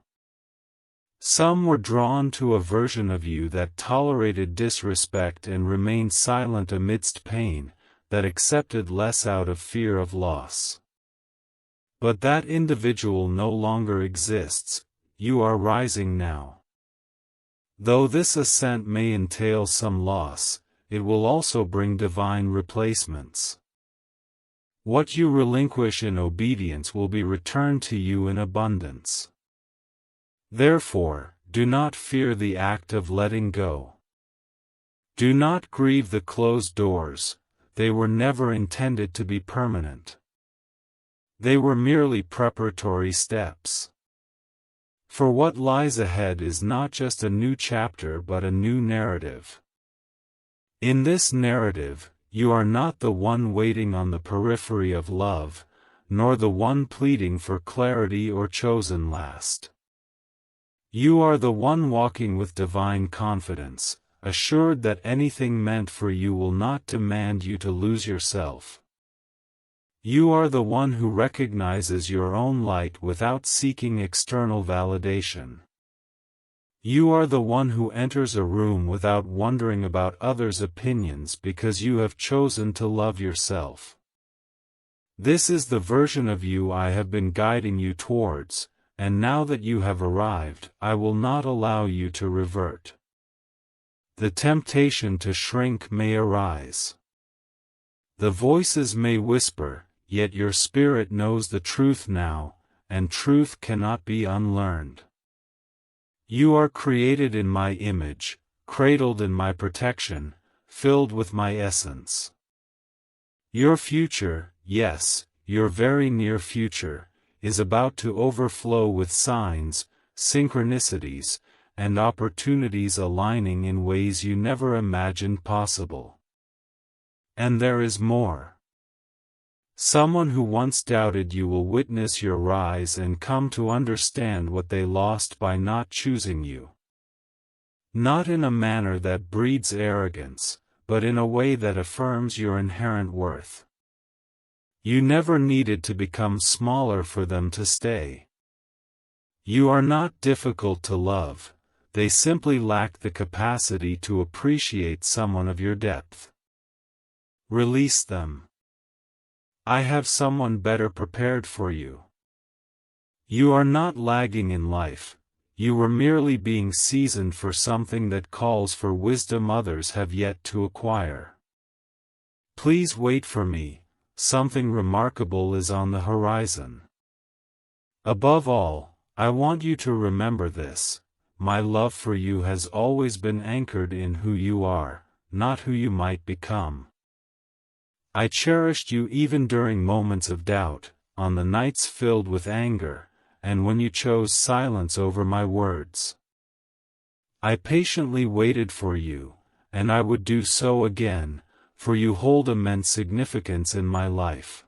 Some were drawn to a version of you that tolerated disrespect and remained silent amidst pain, that accepted less out of fear of loss. But that individual no longer exists. You are rising now. Though this ascent may entail some loss, it will also bring divine replacements. What you relinquish in obedience will be returned to you in abundance. Therefore, do not fear the act of letting go. Do not grieve the closed doors, they were never intended to be permanent. They were merely preparatory steps. For what lies ahead is not just a new chapter but a new narrative. In this narrative, you are not the one waiting on the periphery of love, nor the one pleading for clarity or chosen last. You are the one walking with divine confidence, assured that anything meant for you will not demand you to lose yourself. You are the one who recognizes your own light without seeking external validation. You are the one who enters a room without wondering about others' opinions because you have chosen to love yourself. This is the version of you I have been guiding you towards, and now that you have arrived, I will not allow you to revert. The temptation to shrink may arise. The voices may whisper, yet your spirit knows the truth now, and truth cannot be unlearned. You are created in my image, cradled in my protection, filled with my essence. Your future, yes, your very near future, is about to overflow with signs, synchronicities, and opportunities aligning in ways you never imagined possible. And there is more. Someone who once doubted you will witness your rise and come to understand what they lost by not choosing you. Not in a manner that breeds arrogance, but in a way that affirms your inherent worth. You never needed to become smaller for them to stay. You are not difficult to love, they simply lack the capacity to appreciate someone of your depth. Release them. I have someone better prepared for you. You are not lagging in life, you were merely being seasoned for something that calls for wisdom others have yet to acquire. Please wait for me, something remarkable is on the horizon. Above all, I want you to remember this, my love for you has always been anchored in who you are, not who you might become. I cherished you even during moments of doubt, on the nights filled with anger, and when you chose silence over my words. I patiently waited for you, and I would do so again, for you hold immense significance in my life.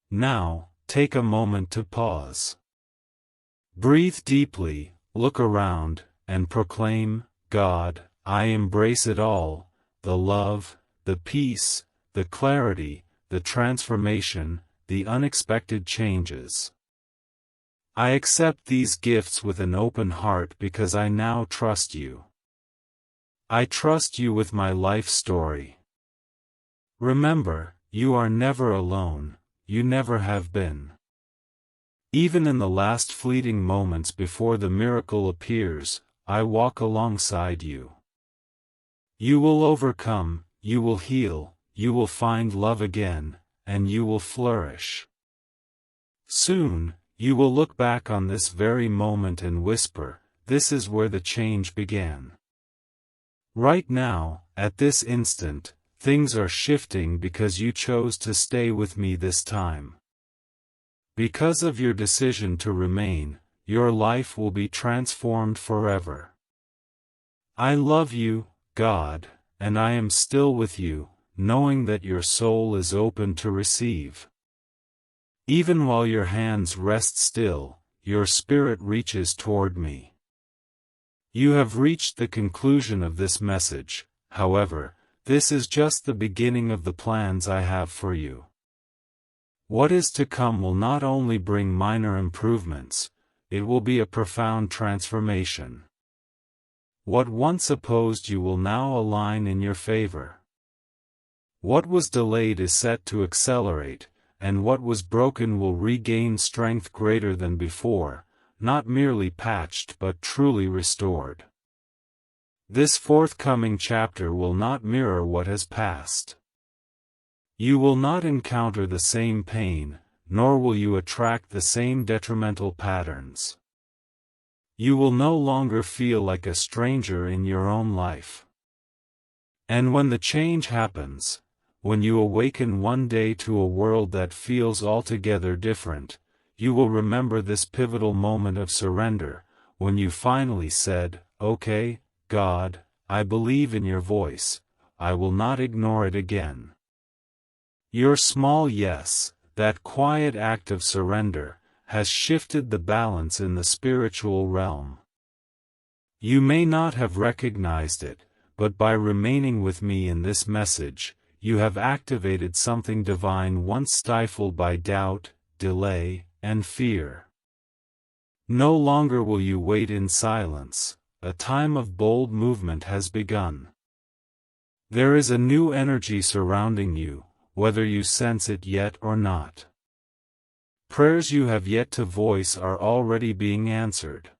Now, take a moment to pause. Breathe deeply, look around, and proclaim, God, I embrace it all, the love, the peace, the clarity, the transformation, the unexpected changes. I accept these gifts with an open heart because I now trust you. I trust you with my life story. Remember, you are never alone, you never have been. Even in the last fleeting moments before the miracle appears, I walk alongside you. You will overcome, you will heal, you will find love again, and you will flourish. Soon, you will look back on this very moment and whisper, "This is where the change began." Right now, at this instant, things are shifting because you chose to stay with me this time. Because of your decision to remain, your life will be transformed forever. I love you, God, and I am still with you, knowing that your soul is open to receive. Even while your hands rest still, your spirit reaches toward me. You have reached the conclusion of this message, however, this is just the beginning of the plans I have for you. What is to come will not only bring minor improvements, it will be a profound transformation. What once opposed you will now align in your favor. What was delayed is set to accelerate, and what was broken will regain strength greater than before, not merely patched but truly restored. This forthcoming chapter will not mirror what has passed. You will not encounter the same pain, nor will you attract the same detrimental patterns. You will no longer feel like a stranger in your own life. And when the change happens, when you awaken one day to a world that feels altogether different, you will remember this pivotal moment of surrender, when you finally said, "Okay, God, I believe in your voice, I will not ignore it again." Your small yes, that quiet act of surrender, has shifted the balance in the spiritual realm. You may not have recognized it, but by remaining with me in this message, you have activated something divine once stifled by doubt, delay, and fear. No longer will you wait in silence, a time of bold movement has begun. There is a new energy surrounding you, whether you sense it yet or not. Prayers you have yet to voice are already being answered.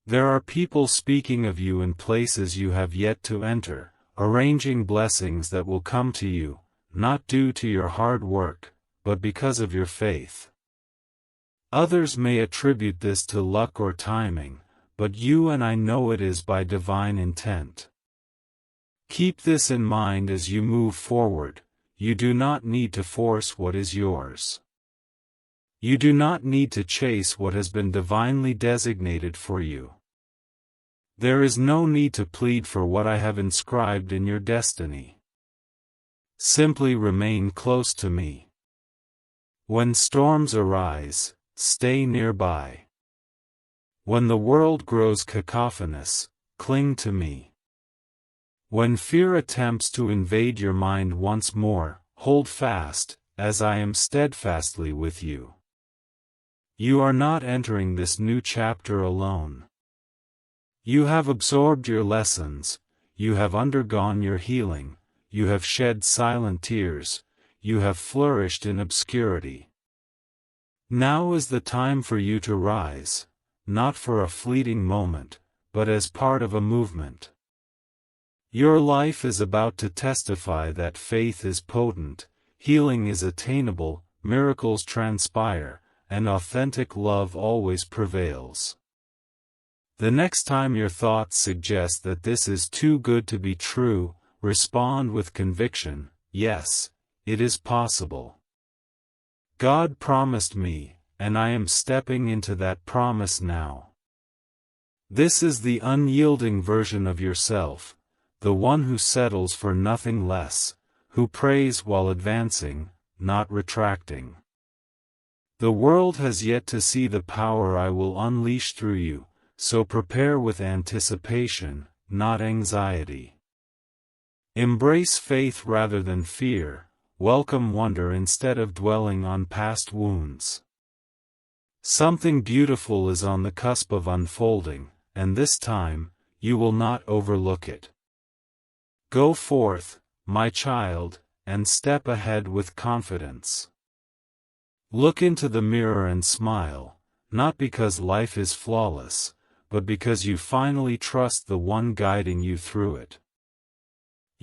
There are people speaking of you in places you have yet to enter, arranging blessings that will come to you, not due to your hard work, but because of your faith. Others may attribute this to luck or timing, but you and I know it is by divine intent. Keep this in mind as you move forward. You do not need to force what is yours. You do not need to chase what has been divinely designated for you. There is no need to plead for what I have inscribed in your destiny. Simply remain close to me. When storms arise, stay nearby. When the world grows cacophonous, cling to me. When fear attempts to invade your mind once more, hold fast, as I am steadfastly with you. You are not entering this new chapter alone. You have absorbed your lessons, you have undergone your healing, you have shed silent tears, you have flourished in obscurity. Now is the time for you to rise, not for a fleeting moment, but as part of a movement. Your life is about to testify that faith is potent, healing is attainable, miracles transpire, and authentic love always prevails. The next time your thoughts suggest that this is too good to be true, respond with conviction, yes, it is possible. God promised me, and I am stepping into that promise now. This is the unyielding version of yourself, the one who settles for nothing less, who prays while advancing, not retracting. The world has yet to see the power I will unleash through you, so prepare with anticipation, not anxiety. Embrace faith rather than fear, welcome wonder instead of dwelling on past wounds. Something beautiful is on the cusp of unfolding, and this time, you will not overlook it. Go forth, my child, and step ahead with confidence. Look into the mirror and smile, not because life is flawless, but because you finally trust the one guiding you through it.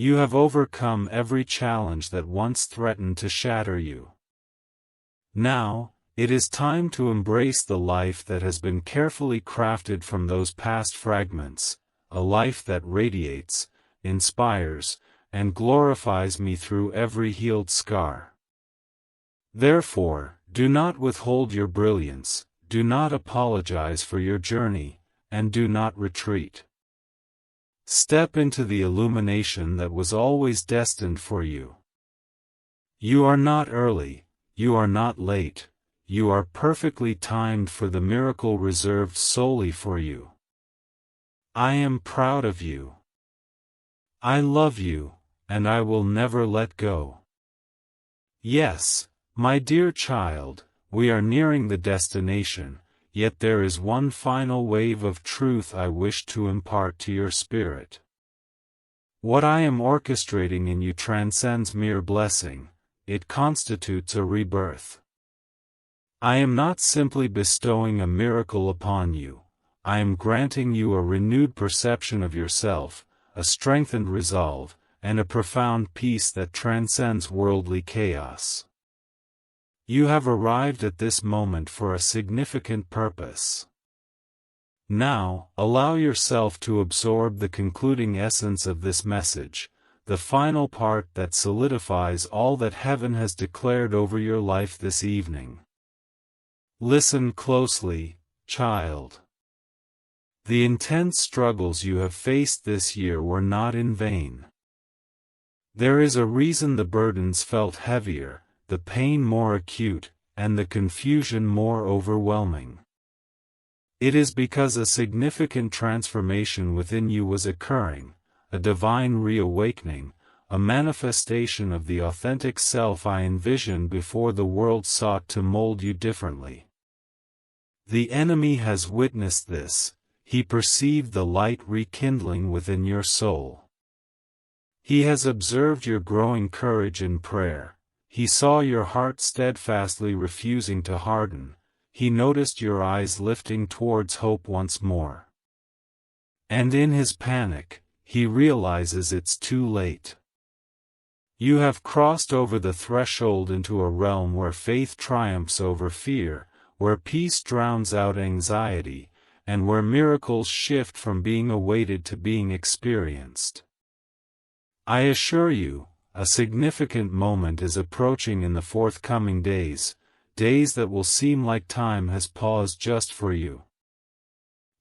You have overcome every challenge that once threatened to shatter you. Now, it is time to embrace the life that has been carefully crafted from those past fragments, a life that radiates, inspires, and glorifies me through every healed scar. Therefore, do not withhold your brilliance, do not apologize for your journey, and do not retreat. Step into the illumination that was always destined for you. You are not early, you are not late, you are perfectly timed for the miracle reserved solely for you. I am proud of you. I love you, and I will never let go. Yes, my dear child, we are nearing the destination, yet there is one final wave of truth I wish to impart to your spirit. What I am orchestrating in you transcends mere blessing, it constitutes a rebirth. I am not simply bestowing a miracle upon you, I am granting you a renewed perception of yourself, a strengthened resolve, and a profound peace that transcends worldly chaos. You have arrived at this moment for a significant purpose. Now, allow yourself to absorb the concluding essence of this message, the final part that solidifies all that heaven has declared over your life this evening. Listen closely, child. The intense struggles you have faced this year were not in vain. There is a reason the burdens felt heavier, the pain more acute, and the confusion more overwhelming. It is because a significant transformation within you was occurring, a divine reawakening, a manifestation of the authentic self I envisioned before the world sought to mold you differently. The enemy has witnessed this, he perceived the light rekindling within your soul. He has observed your growing courage in prayer. He saw your heart steadfastly refusing to harden, he noticed your eyes lifting towards hope once more. And in his panic, he realizes it's too late. You have crossed over the threshold into a realm where faith triumphs over fear, where peace drowns out anxiety, and where miracles shift from being awaited to being experienced. I assure you, a significant moment is approaching in the forthcoming days, days that will seem like time has paused just for you.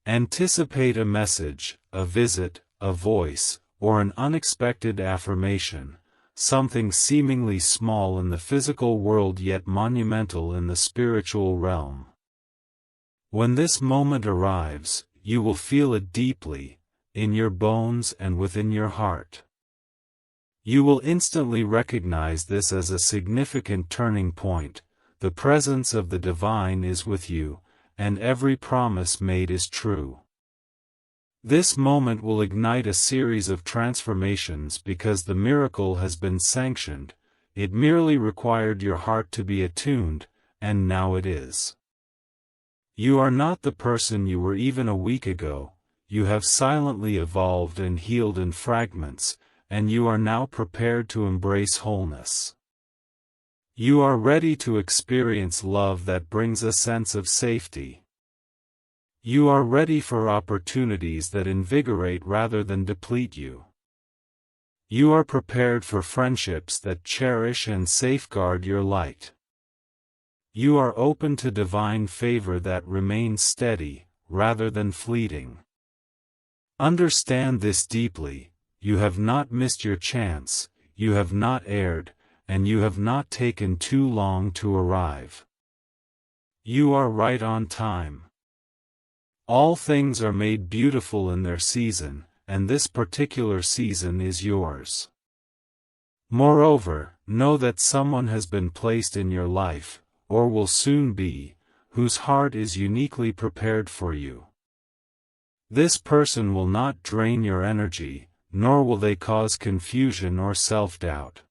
Anticipate a message, a visit, a voice, or an unexpected affirmation, something seemingly small in the physical world yet monumental in the spiritual realm. When this moment arrives, you will feel it deeply, in your bones and within your heart. You will instantly recognize this as a significant turning point. The presence of the divine is with you, and every promise made is true. This moment will ignite a series of transformations because the miracle has been sanctioned, it merely required your heart to be attuned, and now it is. You are not the person you were even a week ago, you have silently evolved and healed in fragments, and you are now prepared to embrace wholeness. You are ready to experience love that brings a sense of safety. You are ready for opportunities that invigorate rather than deplete you. You are prepared for friendships that cherish and safeguard your light. You are open to divine favor that remains steady, rather than fleeting. Understand this deeply, you have not missed your chance, you have not erred, and you have not taken too long to arrive. You are right on time. All things are made beautiful in their season, and this particular season is yours. Moreover, know that someone has been placed in your life, or will soon be, whose heart is uniquely prepared for you. This person will not drain your energy, nor will they cause confusion or self-doubt.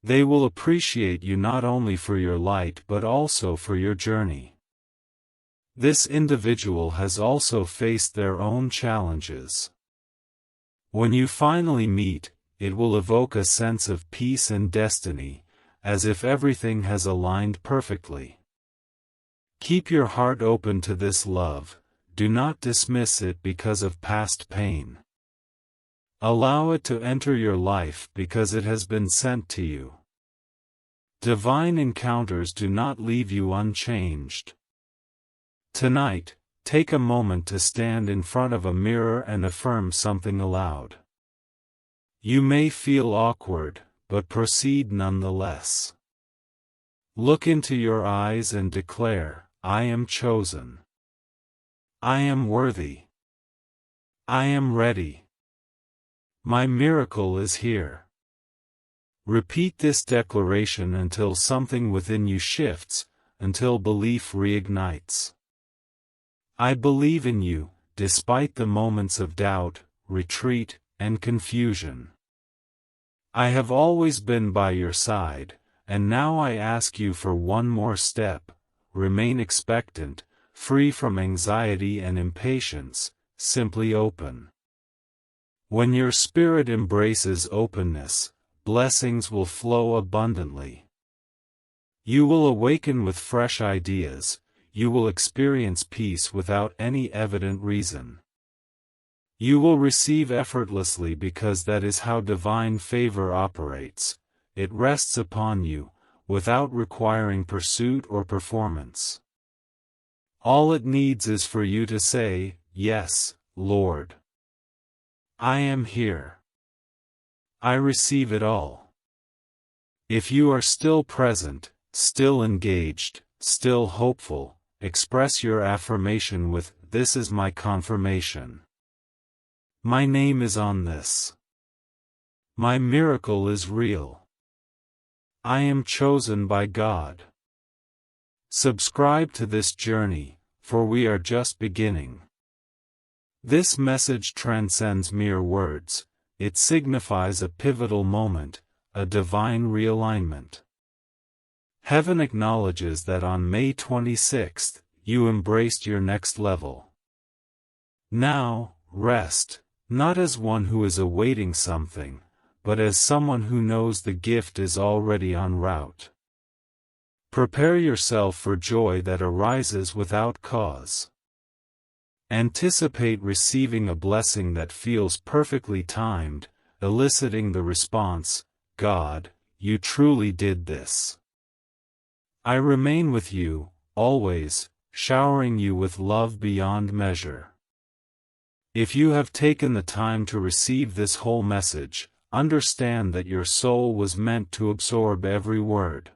They will appreciate you not only for your light but also for your journey. This individual has also faced their own challenges. When you finally meet, it will evoke a sense of peace and destiny, as if everything has aligned perfectly. Keep your heart open to this love, do not dismiss it because of past pain. Allow it to enter your life because it has been sent to you. Divine encounters do not leave you unchanged. Tonight, take a moment to stand in front of a mirror and affirm something aloud. You may feel awkward, but proceed nonetheless. Look into your eyes and declare, I am chosen. I am worthy. I am ready. My miracle is here. Repeat this declaration until something within you shifts, until belief reignites. I believe in you, despite the moments of doubt, retreat, and confusion. I have always been by your side, and now I ask you for one more step. Remain expectant, free from anxiety and impatience, simply open. When your spirit embraces openness, blessings will flow abundantly. You will awaken with fresh ideas, you will experience peace without any evident reason. You will receive effortlessly because that is how divine favor operates. It rests upon you, without requiring pursuit or performance. All it needs is for you to say, Yes, Lord. I am here. I receive it all. If you are still present, still engaged, still hopeful, express your affirmation with, This is my confirmation. My name is on this. My miracle is real. I am chosen by God. Subscribe to this journey, for we are just beginning. This message transcends mere words, it signifies a pivotal moment, a divine realignment. Heaven acknowledges that on May 26th, you embraced your next level. Now, rest, not as one who is awaiting something, but as someone who knows the gift is already en route. Prepare yourself for joy that arises without cause. Anticipate receiving a blessing that feels perfectly timed, eliciting the response, God, you truly did this. I remain with you, always, showering you with love beyond measure. If you have taken the time to receive this whole message, understand that your soul was meant to absorb every word.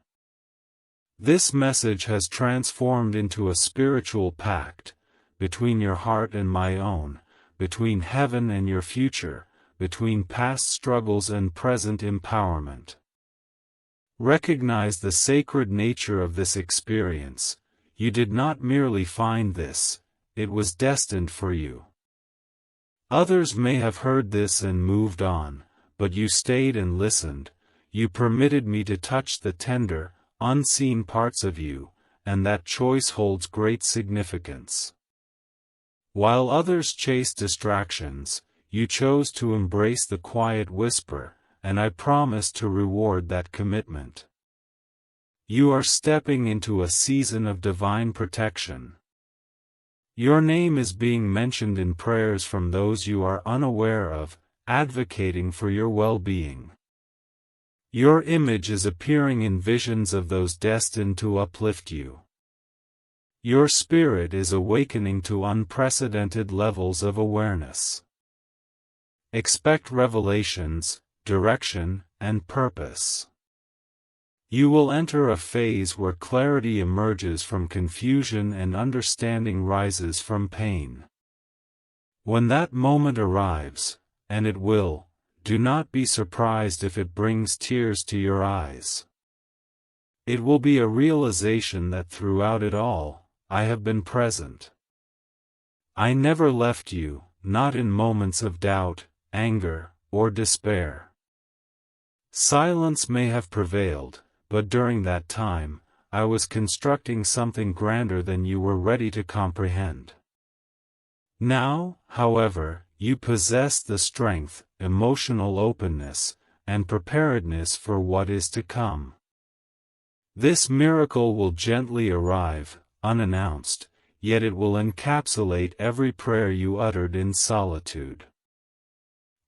This message has transformed into a spiritual pact, between your heart and my own, between heaven and your future, between past struggles and present empowerment. Recognize the sacred nature of this experience. You did not merely find this, it was destined for you. Others may have heard this and moved on, but you stayed and listened, you permitted me to touch the tender, unseen parts of you, and that choice holds great significance. While others chase distractions, you chose to embrace the quiet whisper, and I promise to reward that commitment. You are stepping into a season of divine protection. Your name is being mentioned in prayers from those you are unaware of, advocating for your well-being. Your image is appearing in visions of those destined to uplift you. Your spirit is awakening to unprecedented levels of awareness. Expect revelations, direction, and purpose. You will enter a phase where clarity emerges from confusion and understanding rises from pain. When that moment arrives, and it will, do not be surprised if it brings tears to your eyes. It will be a realization that throughout it all, I have been present. I never left you, not in moments of doubt, anger, or despair. Silence may have prevailed, but during that time, I was constructing something grander than you were ready to comprehend. Now, however, you possess the strength, emotional openness, and preparedness for what is to come. This miracle will gently arrive, unannounced, yet it will encapsulate every prayer you uttered in solitude.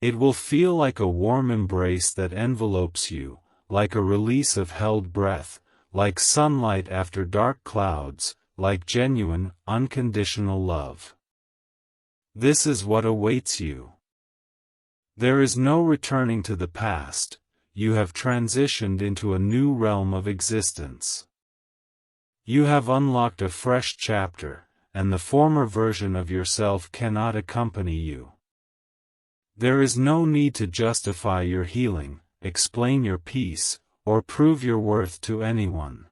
It will feel like a warm embrace that envelopes you, like a release of held breath, like sunlight after dark clouds, like genuine, unconditional love. This is what awaits you. There is no returning to the past. You have transitioned into a new realm of existence. You have unlocked a fresh chapter, and the former version of yourself cannot accompany you. There is no need to justify your healing, explain your peace, or prove your worth to anyone.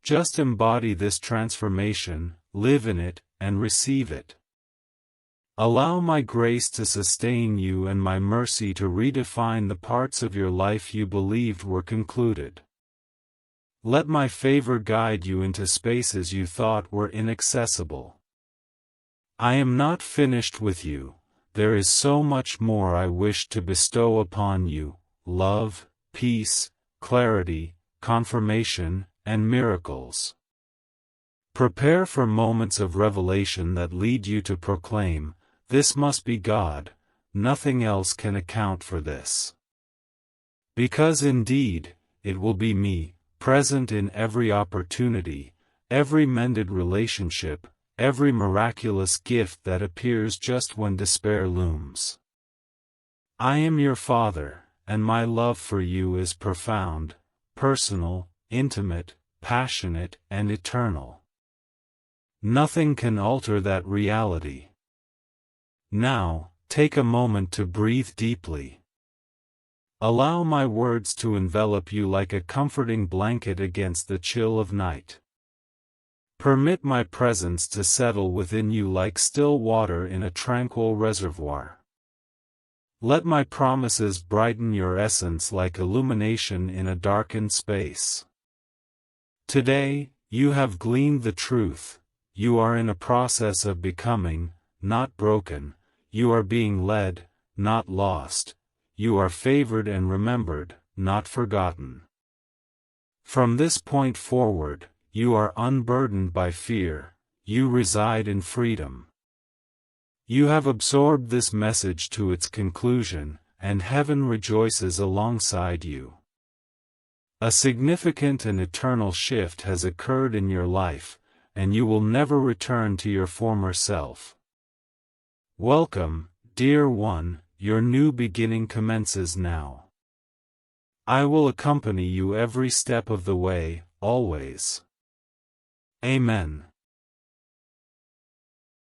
Just embody this transformation, live in it, and receive it. Allow my grace to sustain you and my mercy to redefine the parts of your life you believed were concluded. Let my favor guide you into spaces you thought were inaccessible. I am not finished with you. There is so much more I wish to bestow upon you: love, peace, clarity, confirmation, and miracles. Prepare for moments of revelation that lead you to proclaim, "This must be God, nothing else can account for this." Because indeed, it will be me, present in every opportunity, every mended relationship, every miraculous gift that appears just when despair looms. I am your Father, and my love for you is profound, personal, intimate, passionate, and eternal. Nothing can alter that reality. Now, take a moment to breathe deeply. Allow my words to envelop you like a comforting blanket against the chill of night. Permit my presence to settle within you like still water in a tranquil reservoir. Let my promises brighten your essence like illumination in a darkened space. Today, you have gleaned the truth. You are in a process of becoming, not broken. You are being led, not lost. You are favored and remembered, not forgotten. From this point forward, you are unburdened by fear. You reside in freedom. You have absorbed this message to its conclusion, and heaven rejoices alongside you. A significant and eternal shift has occurred in your life, and you will never return to your former self. Welcome, dear one, your new beginning commences now. I will accompany you every step of the way, always. Amen.